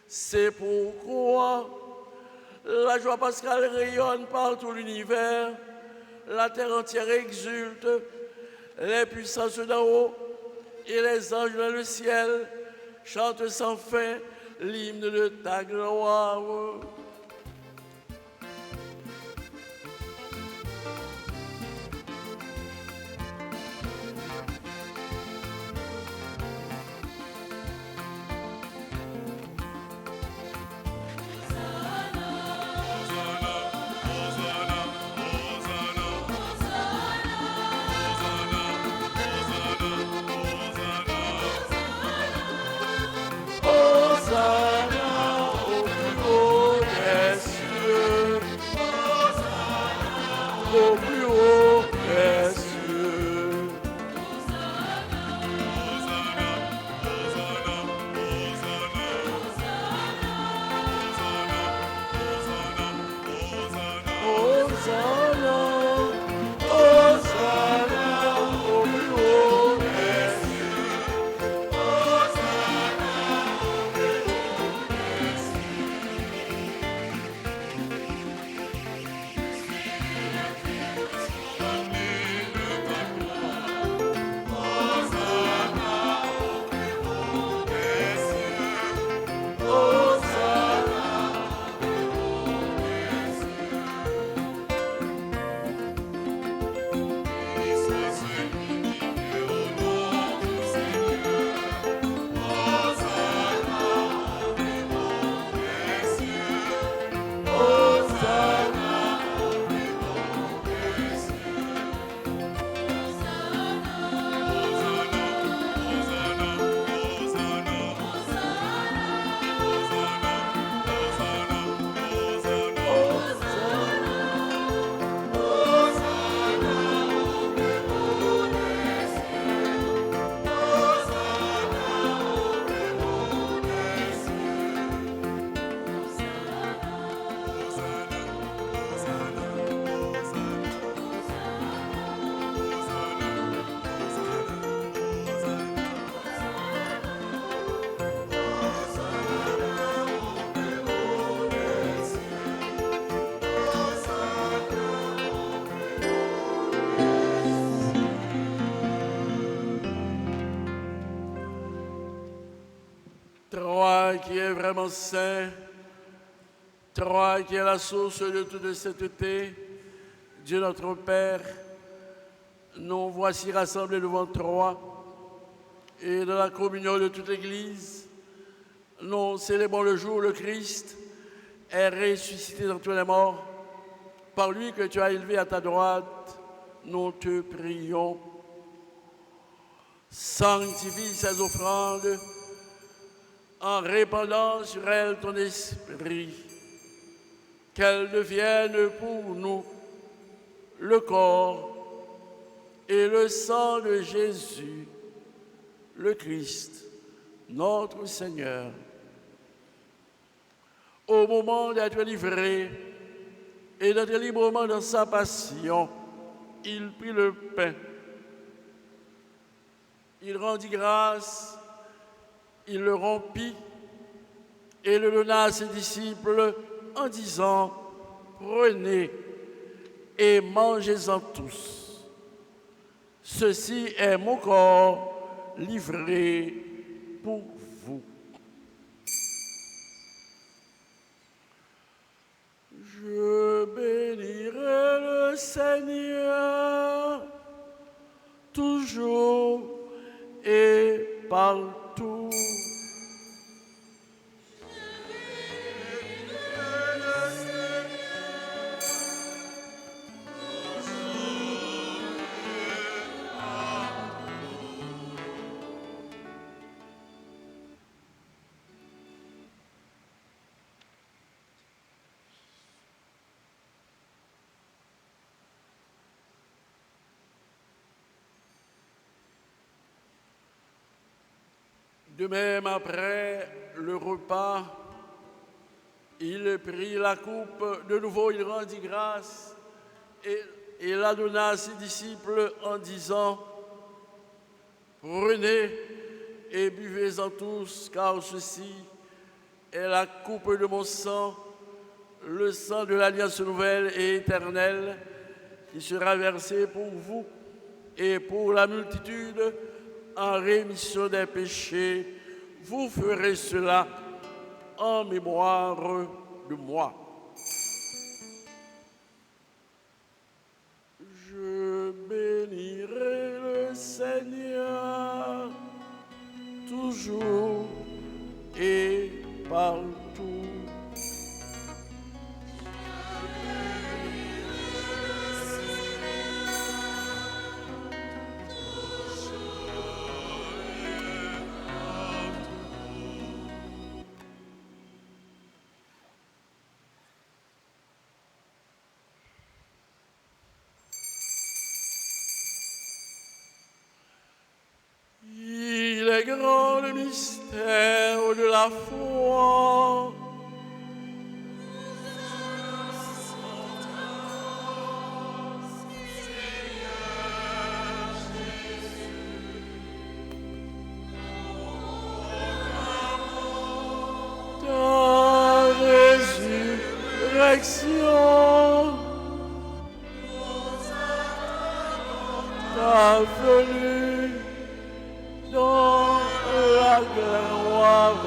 S2: C'est pourquoi la joie pascale rayonne par tout l'univers, la terre entière exulte, les puissances d'en haut et les anges dans le ciel chantent sans fin l'hymne de ta gloire. Toi qui es vraiment saint, toi qui es la source de toute sainteté, Dieu notre Père, nous voici rassemblés devant toi et dans la communion de toute l'Église, nous célébrons le jour où le Christ est ressuscité d'entre les morts. Par lui que tu as élevé à ta droite, nous te prions. Sanctifie ces offrandes en répandant sur elle ton esprit, qu'elle devienne pour nous le corps et le sang de Jésus, le Christ, notre Seigneur. Au moment d'être livré et d'être librement dans sa passion, il prit le pain. Il rendit grâce, il le rompit et le donna à ses disciples en disant, « Prenez et mangez-en tous. Ceci est mon corps livré pour vous. » Je bénirai le Seigneur toujours et partout. De même, après le repas, il prit la coupe, de nouveau il rendit grâce et la donna à ses disciples en disant, « Prenez et buvez-en tous, car ceci est la coupe de mon sang, le sang de l'alliance nouvelle et éternelle, qui sera versé pour vous et pour la multitude en rémission des péchés. Vous ferez cela en mémoire de moi. » Je bénirai le Seigneur toujours et partout. Il est grand le mystère de la foi. Ta résurrection, ta venue dans la gloire.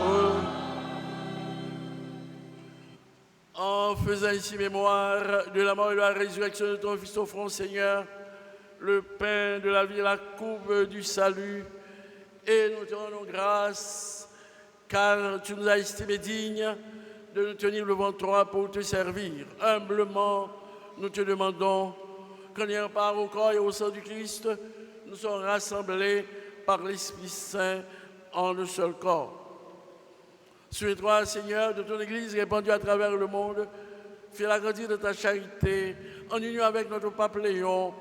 S2: En faisant ici mémoire de la mort et de la résurrection de ton Fils, offrons, Seigneur, le pain de la vie et la coupe du salut, et nous te rendons grâce, car tu nous as estimés dignes de nous tenir devant toi pour te servir. Humblement, nous te demandons qu'en ayant part au corps et au sang du Christ, nous sommes rassemblés par l'Esprit Saint en un seul corps. Souviens-toi, Seigneur, de ton Église répandue à travers le monde. Fais-la grandir de ta charité, en union avec notre pape Léon,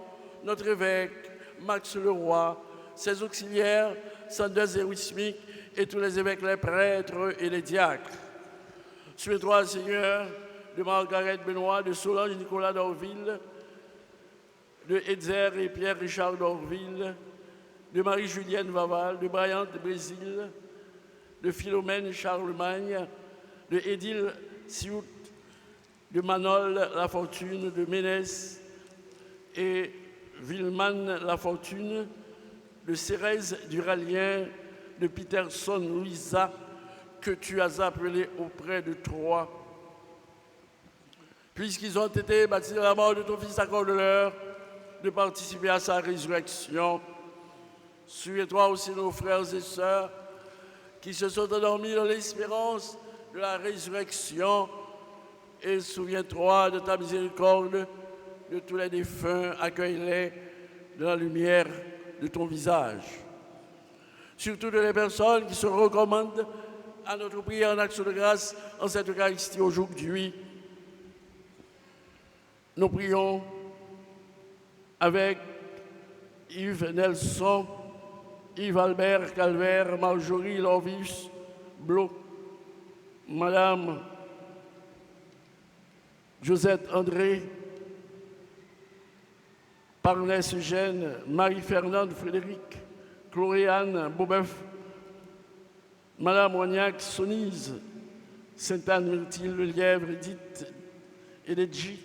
S2: notre évêque, Max Leroy, ses auxiliaires, Sanders et Wismic, et tous les évêques, les prêtres et les diacres. Souviens-toi, Seigneur, de Margaret Benoît, de Solange Nicolas d'Orville, de Edzer et Pierre Richard d'Orville, de Marie-Julienne Vaval, de Brian de Brésil, de Philomène Charlemagne, de Édile Siout, de Manol Lafortune, de Ménès et Villeman Lafortune, de Cérèse Duralien, de Peterson Louisa, que tu as appelés auprès de toi. Puisqu'ils ont été baptisés à la mort de ton Fils, accorde-leur de participer à sa résurrection. Souviens-toi aussi nos frères et sœurs qui se sont endormis dans l'espérance de la résurrection, et souviens-toi de ta miséricorde de tous les défunts, accueille-les dans la lumière de ton visage. Surtout de les personnes qui se recommandent à notre prière en action de grâce en cette Eucharistie aujourd'hui. Nous prions avec Yves Nelson, Yves Albert Calvaire, Marjorie Lorvius Blo, Madame Josette André, Parnès Eugène, Marie-Fernande Frédéric, Chloé-Anne Beaubeuf, Madame Wagnac Sonise, Sainte-Anne Myrtille Le Lièvre, Edith Ededji,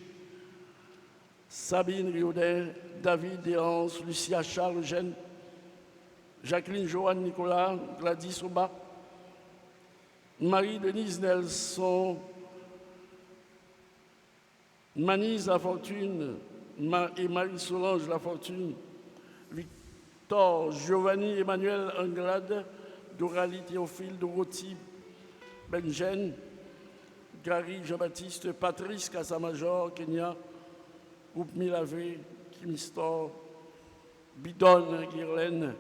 S2: Sabine Riaudet, David Déance, Lucia Charles Eugène, Jacqueline Joanne Nicolas, Gladys Oba, Marie-Denise Nelson, Manise La Fortune et Marie-Solange La Fortune, Victor Giovanni Emmanuel Anglade, Doralie Théophile, Dorothy Benjen, Gary Jean-Baptiste, Patrice Kassamajor, Kenya, Groupe Milavé, Kimistor, Bidon, Guirlaine,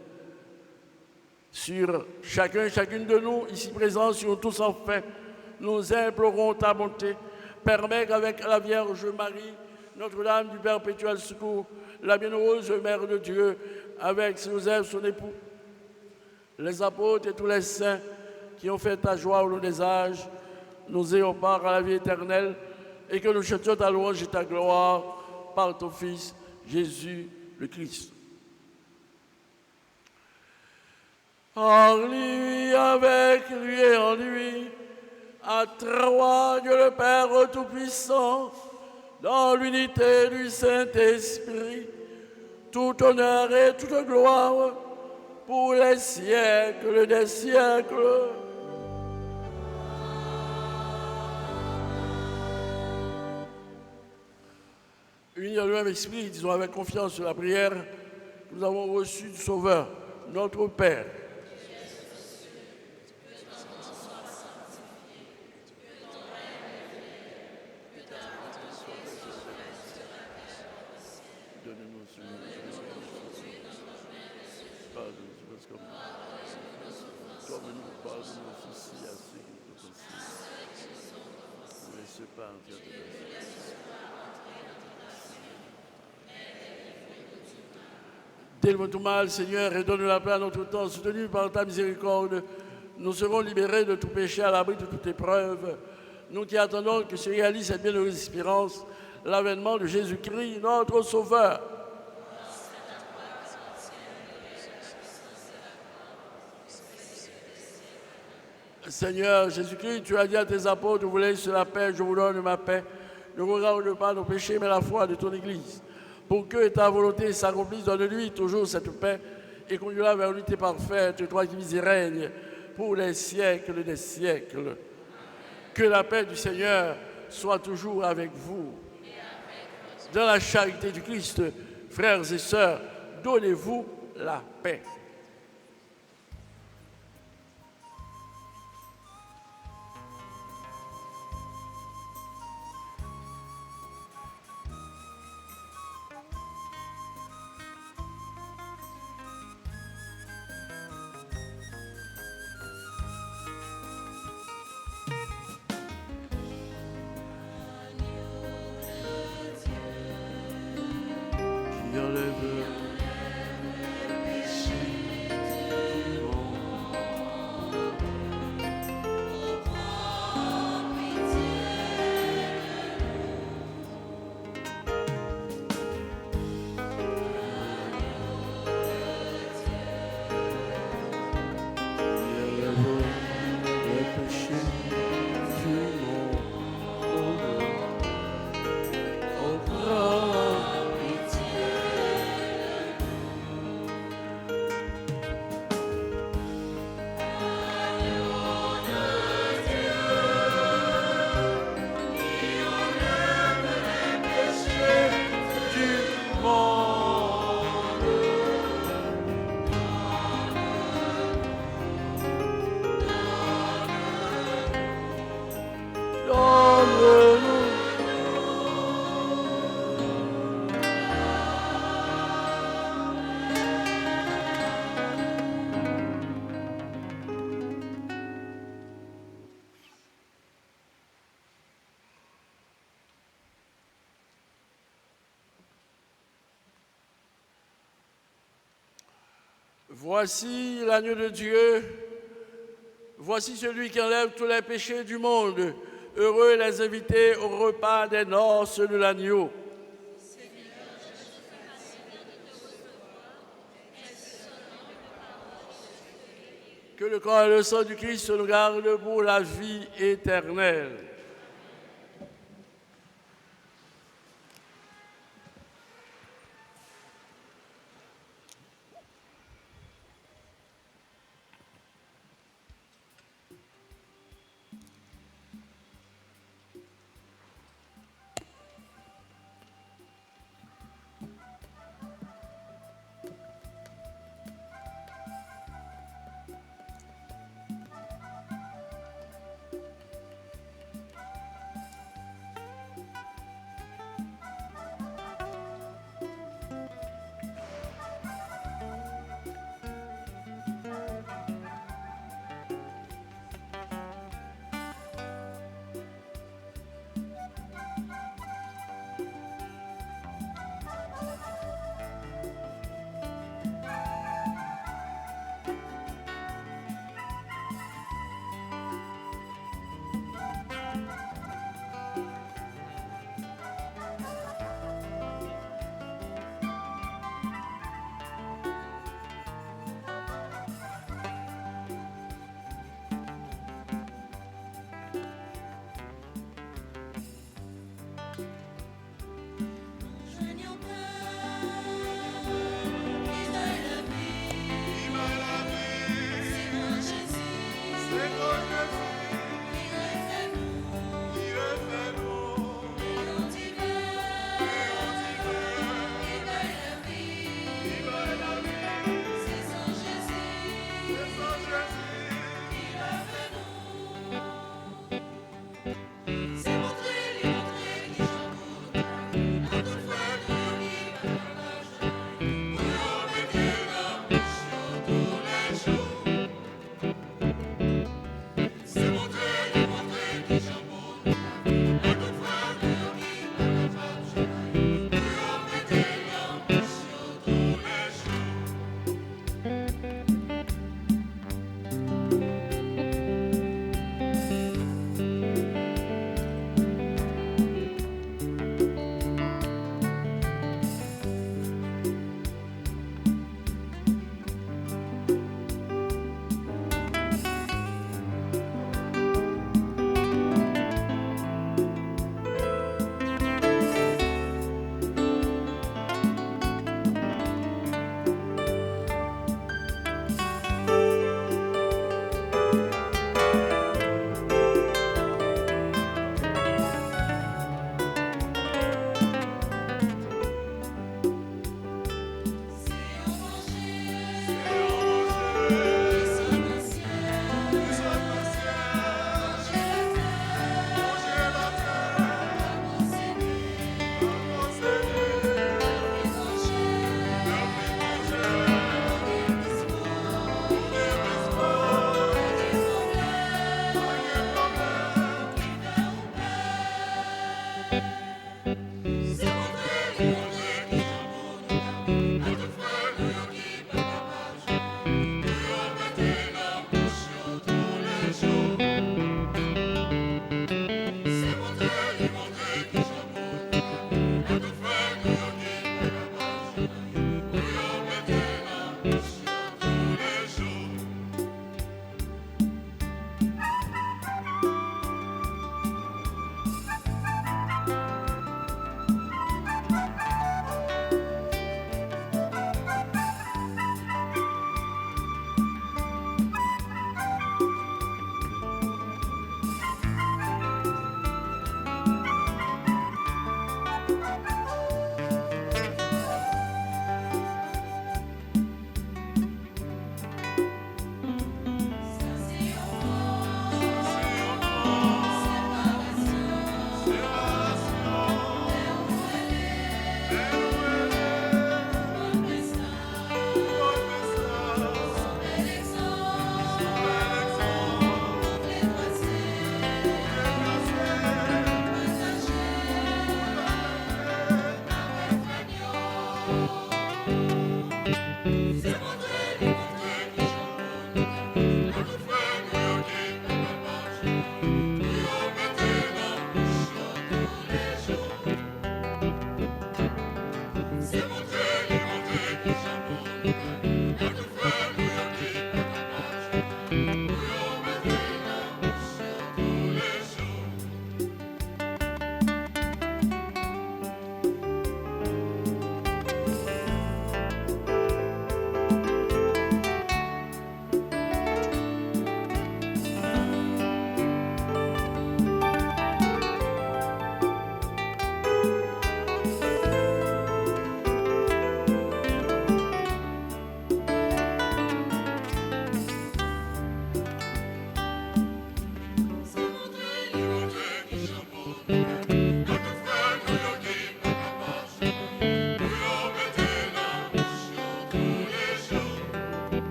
S2: sur chacune de nous, ici présents, sur tous en fait, nous implorons ta bonté. Permets qu'avec la Vierge Marie, Notre-Dame du Perpétuel Secours, la bienheureuse Mère de Dieu, avec Joseph, son époux, les apôtres et tous les saints qui ont fait ta joie au long des âges, nous ayons part à la vie éternelle et que nous chantions ta louange et ta gloire par ton Fils, Jésus le Christ. En lui, avec lui et en lui, à trois, Dieu le Père Tout-Puissant, dans l'unité du Saint-Esprit, tout honneur et toute gloire pour les siècles des siècles. Unis dans le même esprit, disons avec confiance sur la prière, nous avons reçu du Sauveur, notre Père. Délivre tout mal, Seigneur, et donne la paix à notre temps. Soutenu par ta miséricorde, nous serons libérés de tout péché, à l'abri de toute épreuve. Nous qui attendons que se réalise cette bienheureuse espérance, l'avènement de Jésus-Christ, notre Sauveur. Seigneur Jésus-Christ, tu as dit à tes apôtres, vous laissez la paix, je vous donne ma paix. Ne regarde pas nos péchés, mais la foi de ton Église. Pour que ta volonté s'accomplisse, donne-lui toujours cette paix et conduis-la vers l'unité parfaite, toi qui vis et règnes pour les siècles des siècles. Que la paix du Seigneur soit toujours avec vous. Dans la charité du Christ, frères et sœurs, donnez-vous la paix. Voici l'agneau de Dieu. Voici celui qui enlève tous les péchés du monde. Heureux les invités au repas des noces de l'agneau. Que le corps et le sang du Christ nous gardent pour la vie éternelle.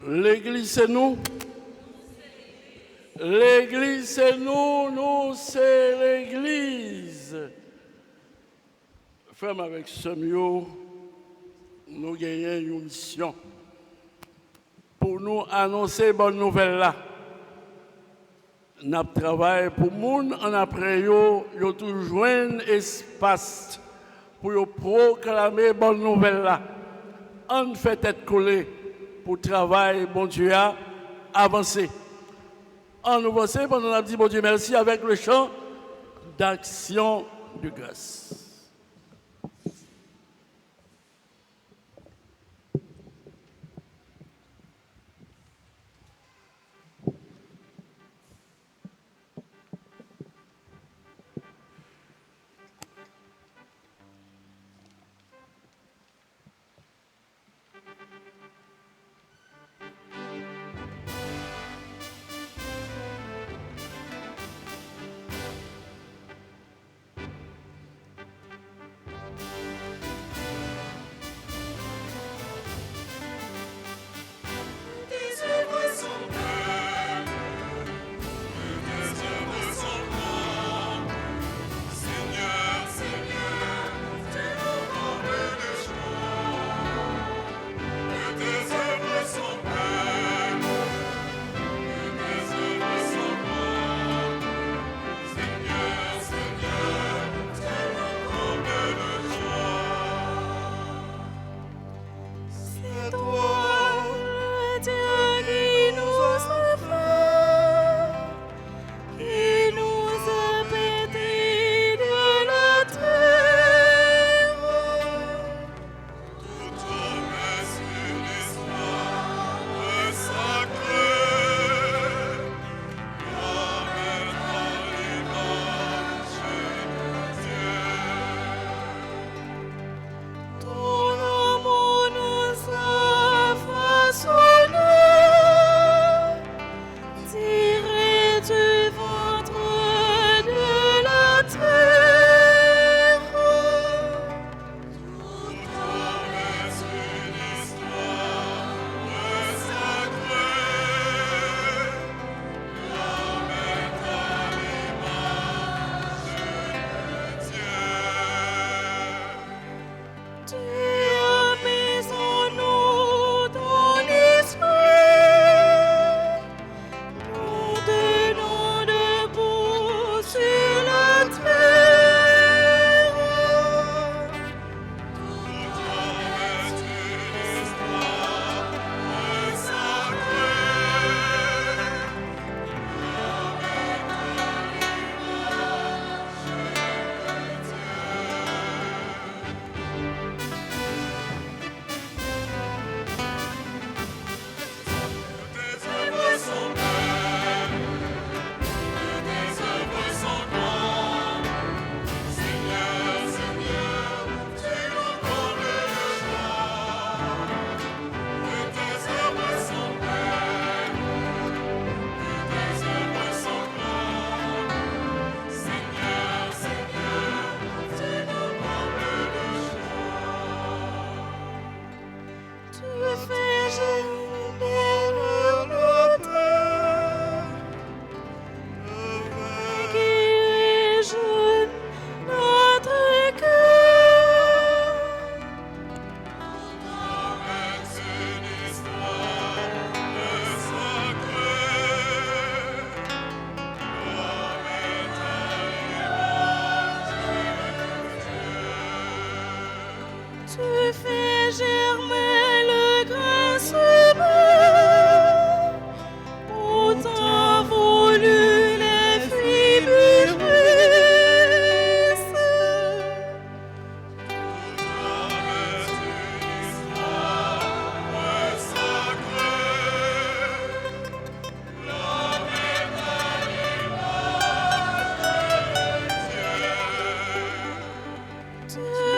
S2: L'église c'est nous. L'église c'est nous, nous c'est l'église. Frère avec Semio, nous gagnons une mission pour nous annoncer bonne nouvelle là. Nous travaillons pour les gens en après yo toujours un espace pour proclamer bonne nouvelle là. On fait tête collée pour travailler bon Dieu à avancer. On nous avance, on a dit bon Dieu merci avec le chant d'action de grâce.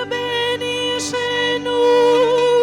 S4: Bénis chez nous.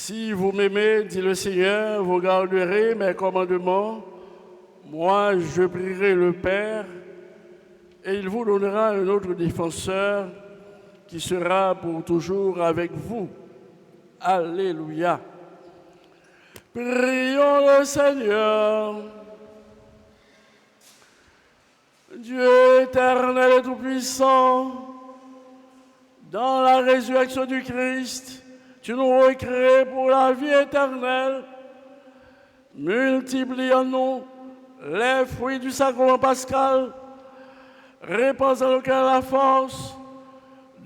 S2: Si vous m'aimez, dit le Seigneur, vous garderez mes commandements. Moi, je prierai le Père, et il vous donnera un autre défenseur qui sera pour toujours avec vous. Alléluia. Prions le Seigneur. Dieu éternel et tout-puissant, dans la résurrection du Christ, tu nous recrées pour la vie éternelle. Multiplie en nous les fruits du sacrement pascal. Répands en nos cœurs la force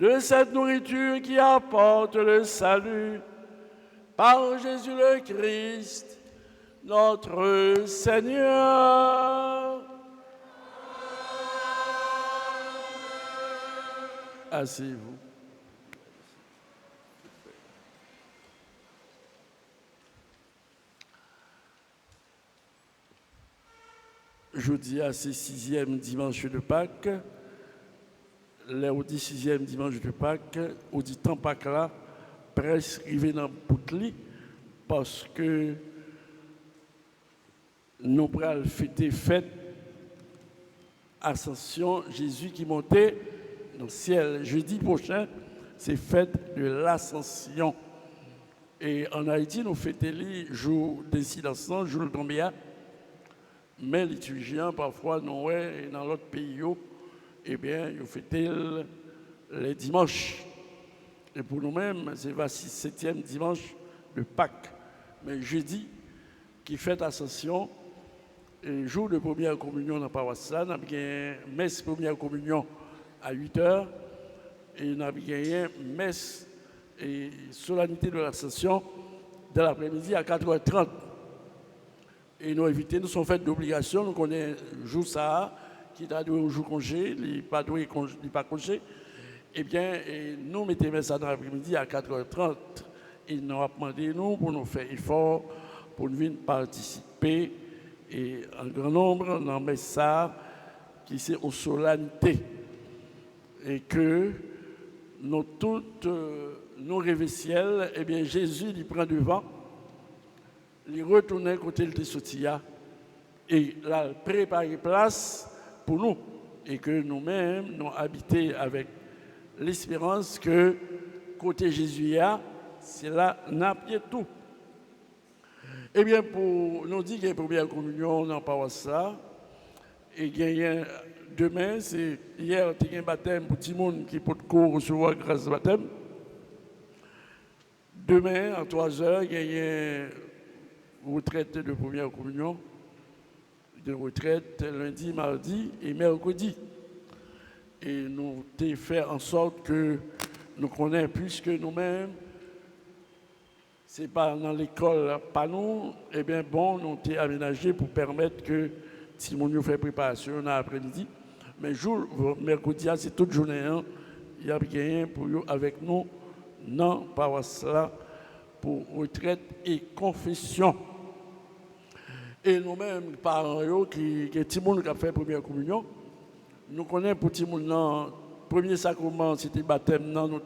S2: de cette nourriture qui apporte le salut. Par Jésus le Christ, notre Seigneur. Asseyez-vous. Jeudi à ce 6e dimanche de Pâques, le 6e dimanche de Pâques, au dit temps Pâques là, presque arrivé dans Poutli, parce que nous pourrons fêter fête Ascension, Jésus qui montait dans le ciel. Jeudi prochain, c'est fête de l'Ascension. Et en Haïti, nous fêtons le jour d'incidence, jour de Tombéa. Mais les étudiants, parfois, nous, et dans l'autre pays, eh bien, ils fêtent les dimanches. Et pour nous-mêmes, c'est le 7e dimanche de Pâques. Mais jeudi, qui fête Ascension, et jour de première communion dans la paroisse, nous avons une messe première communion à 8h, et nous avons une messe et solennité de l'Ascension de l'après-midi à 4h30. Et nous évitons, nous sommes faits d'obligation, nous connaissons le jour ça, qui est un jour congé, il n'est pas congé. Eh bien, nous mettons ça dans l'après-midi à 4h30. Il nous a demandé, nous, pour nous faire effort, pour nous venir participer, et en grand nombre, dans le ça, qui c'est aux solennités. Et que nous toutes, nous rêvons ciel, eh bien, Jésus, il prend devant. Il retourne côté de Sotia et la préparer place pour nous et que nous-mêmes nous habitons avec l'espérance que côté Jésus c'est là n'a pas tout. Eh bien pour nous dire qu'il y a une première communion dans la paroisse là et demain c'est hier il y a un baptême pour tout le monde qui peut recevoir grâce au baptême. Demain à 3h il y a retraite de première communion, de retraite lundi, mardi et mercredi. Et nous avons fait en sorte que nous connaissons, puisque nous-mêmes, ce n'est pas dans l'école, pas nous, eh bien bon, nous avons aménagé pour permettre que si mon fait préparation dans l'après-midi, mais jour, mercredi, c'est toute journée, hein, il y a bien pour eux avec nous, non, paroisse là, pour retraite et confession. Et nous-mêmes, parents qui ont fait la première communion, nous connaissons pour tout le monde, le premier sacrement, c'était le baptême, nous avons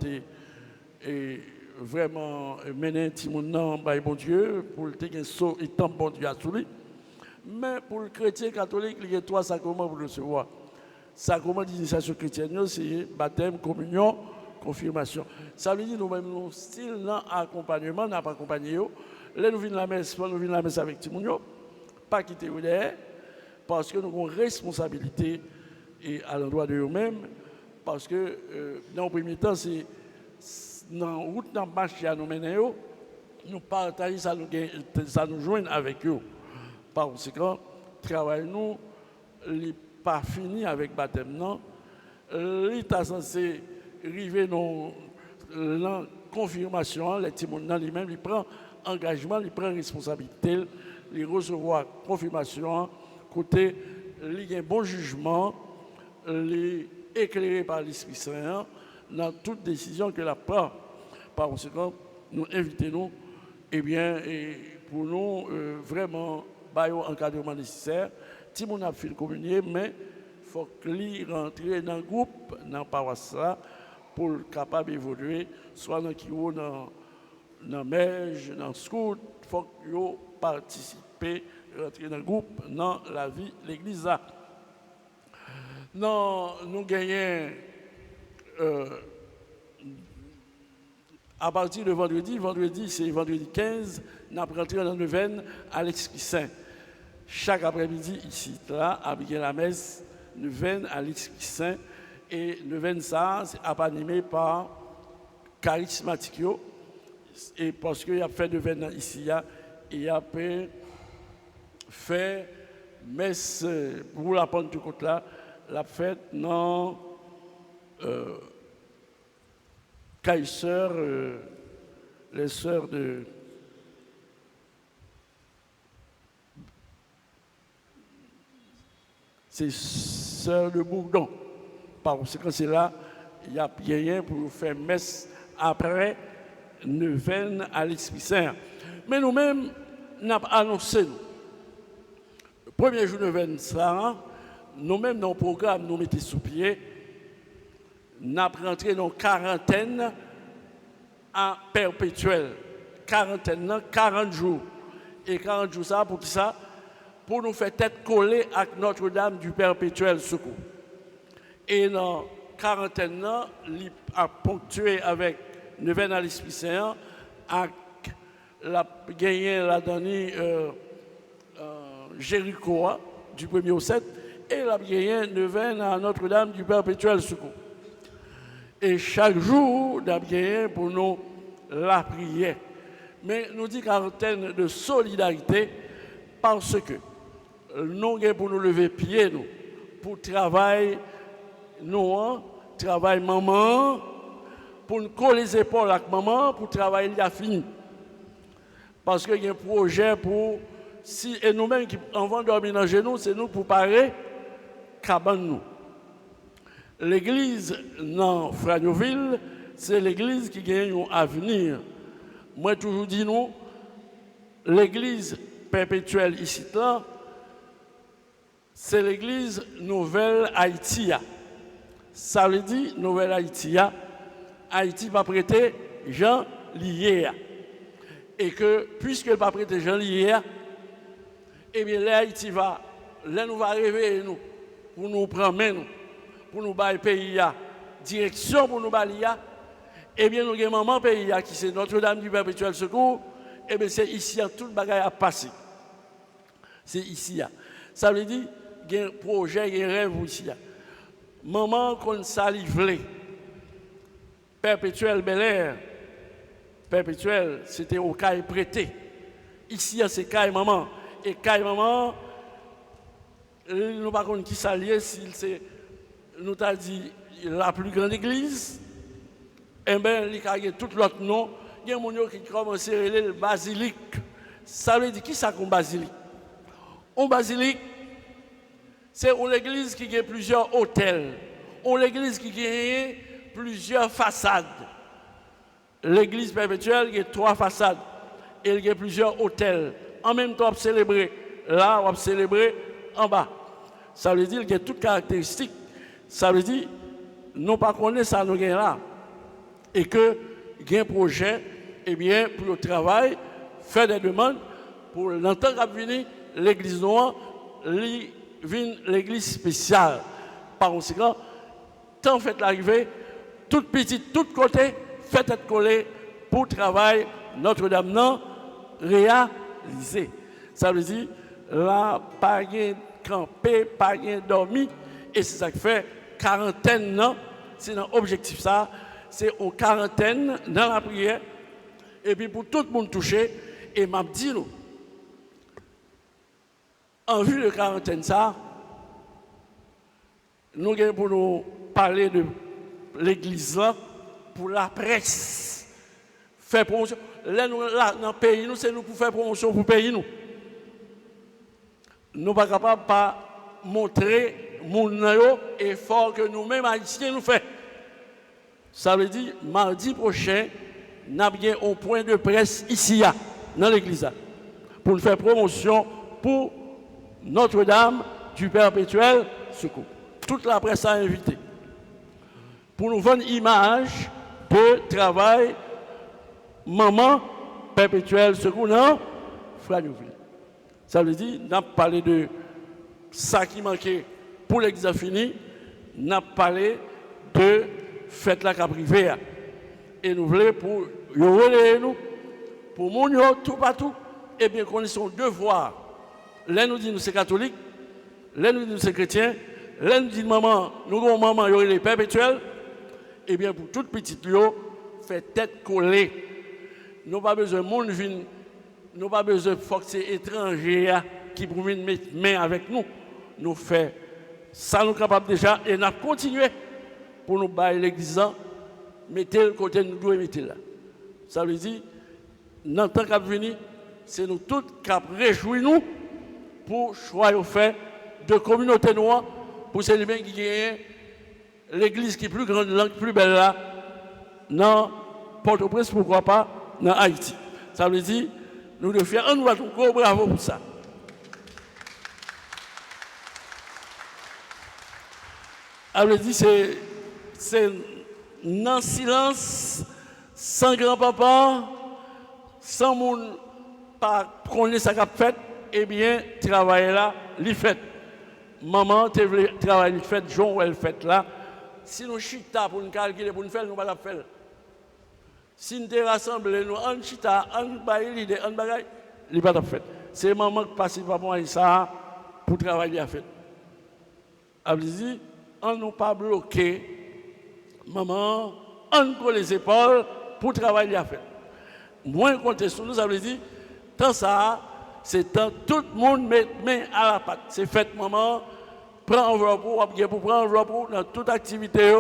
S2: vraiment mené tout le monde par bon Dieu, pour le saut et tant bon Dieu à soulever. Mais pour le chrétien catholique, il y a 3 sacrements pour le recevoir. Sacrement d'initiation chrétienne, c'est baptême, communion, confirmation. Ça veut dire que nous-mêmes, nous, style d'accompagnement, nous n'avons pas accompagné. Là, nous venons la messe, avec tout le monde. Pas quitter vous derrière, parce que nous avons une responsabilité et à l'endroit de eux-mêmes, parce que dans le premier temps, c'est dans la route, dans la marche à nous mener, nous partageons, ça nous joint avec eux. Par conséquent, travail nous n'est pas fini avec le baptême, non. L'État censé arriver dans la confirmation, les petits monde lui-même, il prend engagement, il prend responsabilité. Il recevoir confirmation, côté, il y a un bon jugement, il est éclairé par l'Esprit Saint dans toute décision qu'il prend. Par conséquent, nous invitons, eh bien, et pour nous, vraiment, un encadrement nécessaire. Si on a fait le communier, mais il faut qu'il rentre dans le groupe, dans la paroisse, pour être capable d'évoluer, soit dans dans Mège, dans le scout, il faut que vous participez, rentrer dans le groupe, dans la vie de l'église. Non, nous gagnons à partir de vendredi c'est vendredi 15, nous avons rentré dans la neuvaine à l'Esprit Saint. Chaque après-midi ici, là, à la messe, neuvaine à l'Esprit Saint. Et neuvaine ça, c'est animé par charismatique. Et parce qu'il y a fait neuvaine ici, il y a fait messe pour la Pentecôte là, la fête dans les sœurs de c'est sœurs de Bourdon. Par conséquent, c'est là, il y a rien pour faire messe après neuvaine à l'Esprit Saint. Mais nous-mêmes, nous avons annoncé, le premier jour de neuvaine, nous-mêmes, dans le programme, nous mettons sous pied, nous avons rentré dans quarantaine à perpétuel. Quarantaine, 40 jours. Et 40 jours, ça, pour qui ça? Pour nous faire tête collée avec Notre-Dame du Perpétuel Secours. Et dans quarantaine, il a ponctué avec neuvaine à l'Esprit Saint, avec la gagné la dernière Jéricho du 1er au 7, et la gagné neuvaine à Notre-Dame du Perpétuel Secours. Et chaque jour, nous avons gagné pour nous la prière. Mais nous dit quarantaine de solidarité parce que nous avons pour nous lever pied, nous, pour travailler, nous, travail maman, pour nous coller les épaules avec maman, pour travailler, il a fini. Parce qu'il y a un projet pour, si, et nous-mêmes qui avons dormi dans genoux, c'est nous pour parer, cabane nous. L'église dans Fragnoville, c'est l'église qui gagne un avenir. Moi, toujours dis nous, l'église perpétuelle ici, là, c'est l'église Nouvelle Haïti. Ça veut dire Nouvelle Haïti. Haïti va prêter Jean lié. Et que, puisqu'elle va prêter Jean lié, eh bien, l'Haïti va, là, nous va réveiller nous, pour nous prendre main, pour nous bailler pays, direction pour nous bailler. Eh bien, nous avons maman pays qui c'est Notre-Dame du Perpétuel Secours. Eh bien, c'est ici, tout le bagage a passé. C'est ici. Ça veut dire, il y a un projet, il y a un rêve ici. Maman qu'on s'alivlait. Perpétuel Bel Air. Perpétuel, c'était au caille prêté. Ici, c'est caille maman. Et caille maman, nous ne savons pas qui s'allie, s'il c'est, nous t'a dit, la plus grande église. Eh bien, il y a tout l'autre nom. Il y a un monde qui commence à le basilique. Ça veut dire qui ça comme basilique? Un basilique, c'est une église qui a plusieurs hôtels. Une église qui a plusieurs façades. L'église perpétuelle, il y a 3 façades. Et il y a plusieurs hôtels. En même temps, on va célébrer là, on va célébrer en bas. Ça veut dire qu'il y a toutes caractéristiques. Ça veut dire, nous ne connaissons pas ça, nous là. Et que, il y a un projet, eh bien, pour le travail, faire des demandes, pour l'entendre à venir, l'église noire, l'église spéciale. Par conséquent, tant fait l'arrivée, toute petite, tout côté, faites être collé pour travail Notre-Dame non réalisé. Ça veut dire, là, pas de camper, pas de dormir, et c'est ça qui fait quarantaine, non, c'est dans l'objectif ça, c'est aux quarantaine dans la prière, et puis pour tout le monde touché, et m'a dit nous, en vue de quarantaine ça, nous avons pour nous parler de l'église là, pour la presse, faire promotion. Là, nous, là, dans le pays, nous, c'est nous pour faire promotion pour le pays. Nous ne sommes pas capables de montrer mon effort que nous-mêmes, Haïtiens, nous faisons. Ça veut dire, mardi prochain, nous avons un point de presse ici, dans l'église, pour nous faire promotion pour Notre-Dame du Perpétuel Secours. Toute la presse a invité. Pour nous vendre image de travail maman perpétuel secours, non, Franoville. Ça veut dire, n'a parlé de ça qui manquait pour l'église fini, n'a parlé de fête la caprivé. Et nous voulons pour nous, pour mon tout partout, et bien qu'on ait son devoir. Là nous dit nous c'est catholique, là nous dit nous c'est chrétien, là nous dit maman, nous avons maman, il y les perpétuels, et bien pour toute petite lieu, fait tête collée. Nous pas besoin de monde venir, nous pas besoin de forcer étrangers qui pour venir mettre main avec nous. Nous fait ça nous capable déjà et nous continuer pour nous bailler l'église, mettez le côté nous devons mettre là. Ça veut dire dans le temps qui venir, c'est nous tous qui réjouir nous pour choisir fait de communauté noire pour ces humains qui gagnent l'église qui est plus grande, la plus belle là, dans Port-au-Prince, pourquoi pas, dans Haïti. Ça veut dire, nous devons faire un gros bravo pour ça. Ça veut dire, c'est dans silence, sans grand-papa, sans monde pas connaître ça qu'a fait, eh bien, travailler là, l'y fait. Maman, tu veux travailler l'y fait, Jean ou elle fait là. Si nous chita pour nous calculer, pour nous faire, nous ne pouvons pas faire. Si nous rassemblons, nous en chita, en bail l'idée, en bagaille, il n'est pas fait. C'est maman qui passe par moi ça pour travailler à fait. Dit, on nous pas bloqué, maman, on colle les épaules pour travailler à fait. Moins compter sur nous, ça veut dire, tant ça, c'est tant tout le monde met main à la pâte. C'est fait, maman, prends enveloppe pour prendre enveloppe dans toute activité,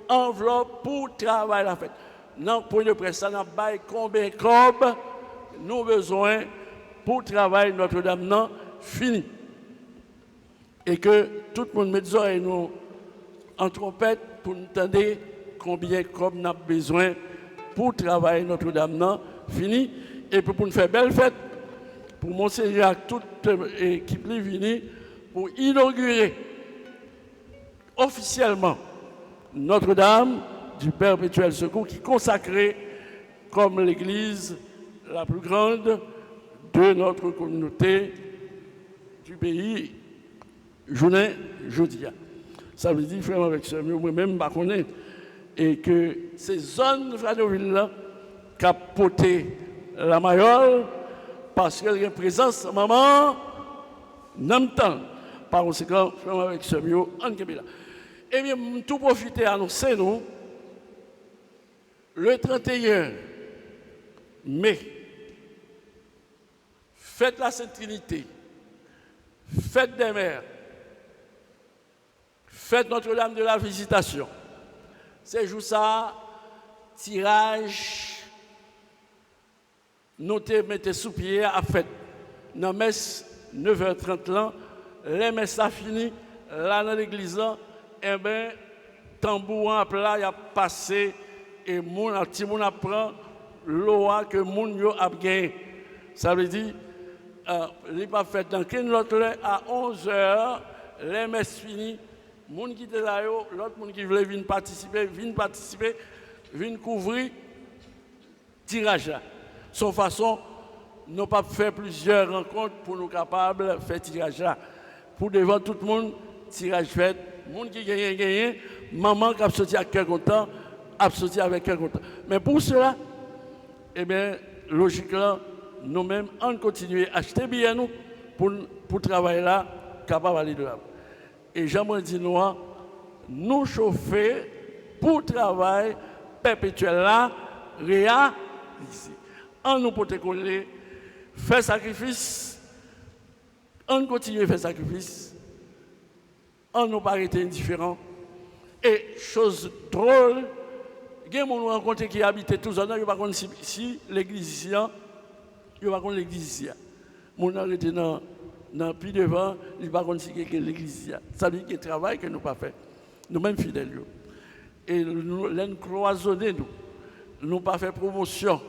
S2: enveloppe pour travailler à fait. Dans le point de presse, ça n'a pas combien de cob nous avons besoin pour travailler Notre-Dame, non, fini. Et que tout le monde met des oreilles nous en trompette pour nous entendre combien de cob nous avons besoin pour travailler Notre-Dame, non, fini. Et pour nous faire belle fête, pour Monseigneur toute l'équipe est venue pour inaugurer officiellement Notre-Dame du Perpétuel Secours qui est consacrée comme l'église la plus grande de notre communauté du pays, journée jeudi. Ça veut dire, frère, avec ce moi-même, je connais, et que ces zones de Franoville-là qui ont porté la mayole, parce qu'il y a une présence, maman, n'aime temps. Par conséquent, frère, avec ce mieux, en Kébéla. Eh bien, tout profiter à annoncer, nous, le 31 mai, fête la Sainte Trinité, fête des mères, fête Notre-Dame de la Visitation. C'est jour ça, tirage, notez, mettez sous pied à fête. Dans la messe, 9h30 là, les messes ça fini, là dans l'église, eh bien, tambour à plat, il a passé, et mon petit moun apprend l'eau que moun yo a gagné. Ça veut dire, il n'est pas fait dans 15 l'autre à 11h, les messes finies, moun qui était là, l'autre moun qui voulait venir participer, venir couvrir tirage là. Sans façon, nous pas faire plusieurs rencontres pour nous capables de faire tirage là. Pour devant tout le monde, tirage fait, moun qui gagne, maman qui a sorti avec cœur content, a sorti avec cœur content. Mais pour cela, eh bien, logiquement, nous-mêmes, on continue à acheter bien nous pour travailler là, capable d'aller de là. Et j'aimerais dire nous chauffer pour travail perpétuel là, réalisé. On nous peut coller, faire sacrifice, on continue à faire sacrifice, on nous pas arrêter indifférent. Et chose drôle, il y a des gens rencontrés qui habitent tous les ans, ils ne savent pas si l'église ici, ils ne savent pas l'église ici. Les gens arrêtés dans le pied devant, ils ne savent pas si l'église ici. Ça veut dire qu'il y a un travail que nous n'avons pas fait. Nous-mêmes fidèles. Et nous l'avons cloisonné, nous n'avons pas fait promotion.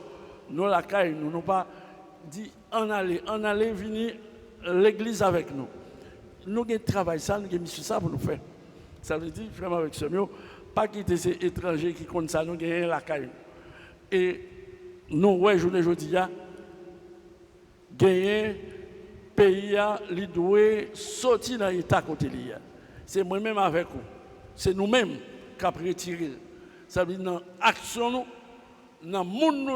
S2: Nous la caille, nous n'avons pas dit en aller venir l'église avec nous. Nous avons travaillé ça, nous avons mis ça pour nous faire. Ça veut dire, vraiment avec ce mot, pas quitter ces étrangers qui comptent ça, nous gagnons la caille. Et nous, ouais, journée aujourd'hui, gagner, pays, il doit sortir dans l'état côté lié. C'est moi-même avec vous. C'est nous-mêmes qui avons retiré. Ça veut dire dans l'action, dans le monde,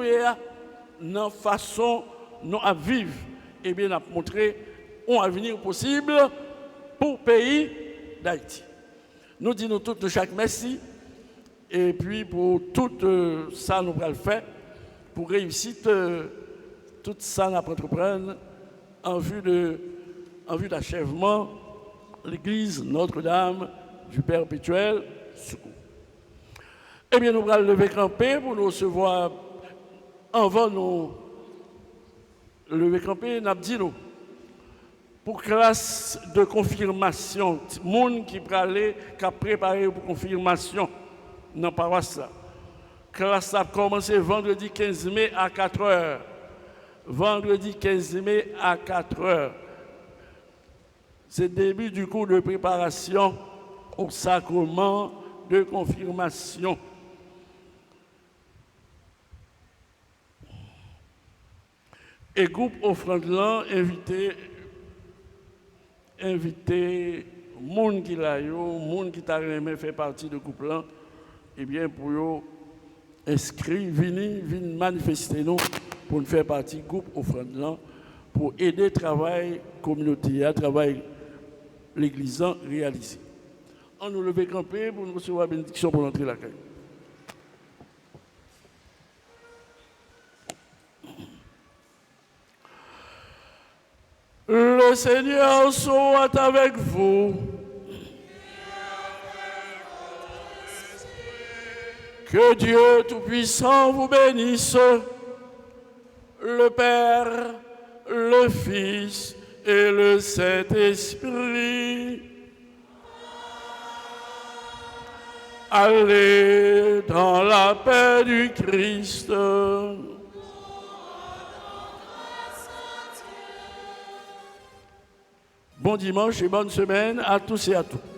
S2: dans la façon nous à vivre. Et bien, nous avons montré un avenir possible pour le pays d'Haïti. Nous disons tous de chaque merci. Et puis, pour tout ça, nous allons le faire pour réussir tout ça, nous allons entreprendre en vue d'achèvement l'église Notre-Dame du Perpétuel Secours. Eh bien, nous allons lever campé pour nous recevoir avant nous lever campé, nous dit nous pour classe de confirmation, monde qui a préparé pour confirmation dans la paroisse. Classe a commencé vendredi 15 mai à 4h. Vendredi 15 mai à 4h. C'est le début du cours de préparation au sacrement de confirmation. Et groupe offrande là, invité monde qui l'a yo, monde qui t'a aimé fait partie de groupe là, et bien pour yo inscrit, venir manifester nous pour nous faire partie du groupe offrande là, pour aider le travail communautaire, travail l'église réalisé. On nous lever campé pour nous recevoir la bénédiction pour entrer la caille. Le Seigneur soit avec vous. Que Dieu Tout-Puissant vous bénisse, le Père, le Fils et le Saint-Esprit. Allez dans la paix du Christ. Bon dimanche et bonne semaine à tous et à toutes.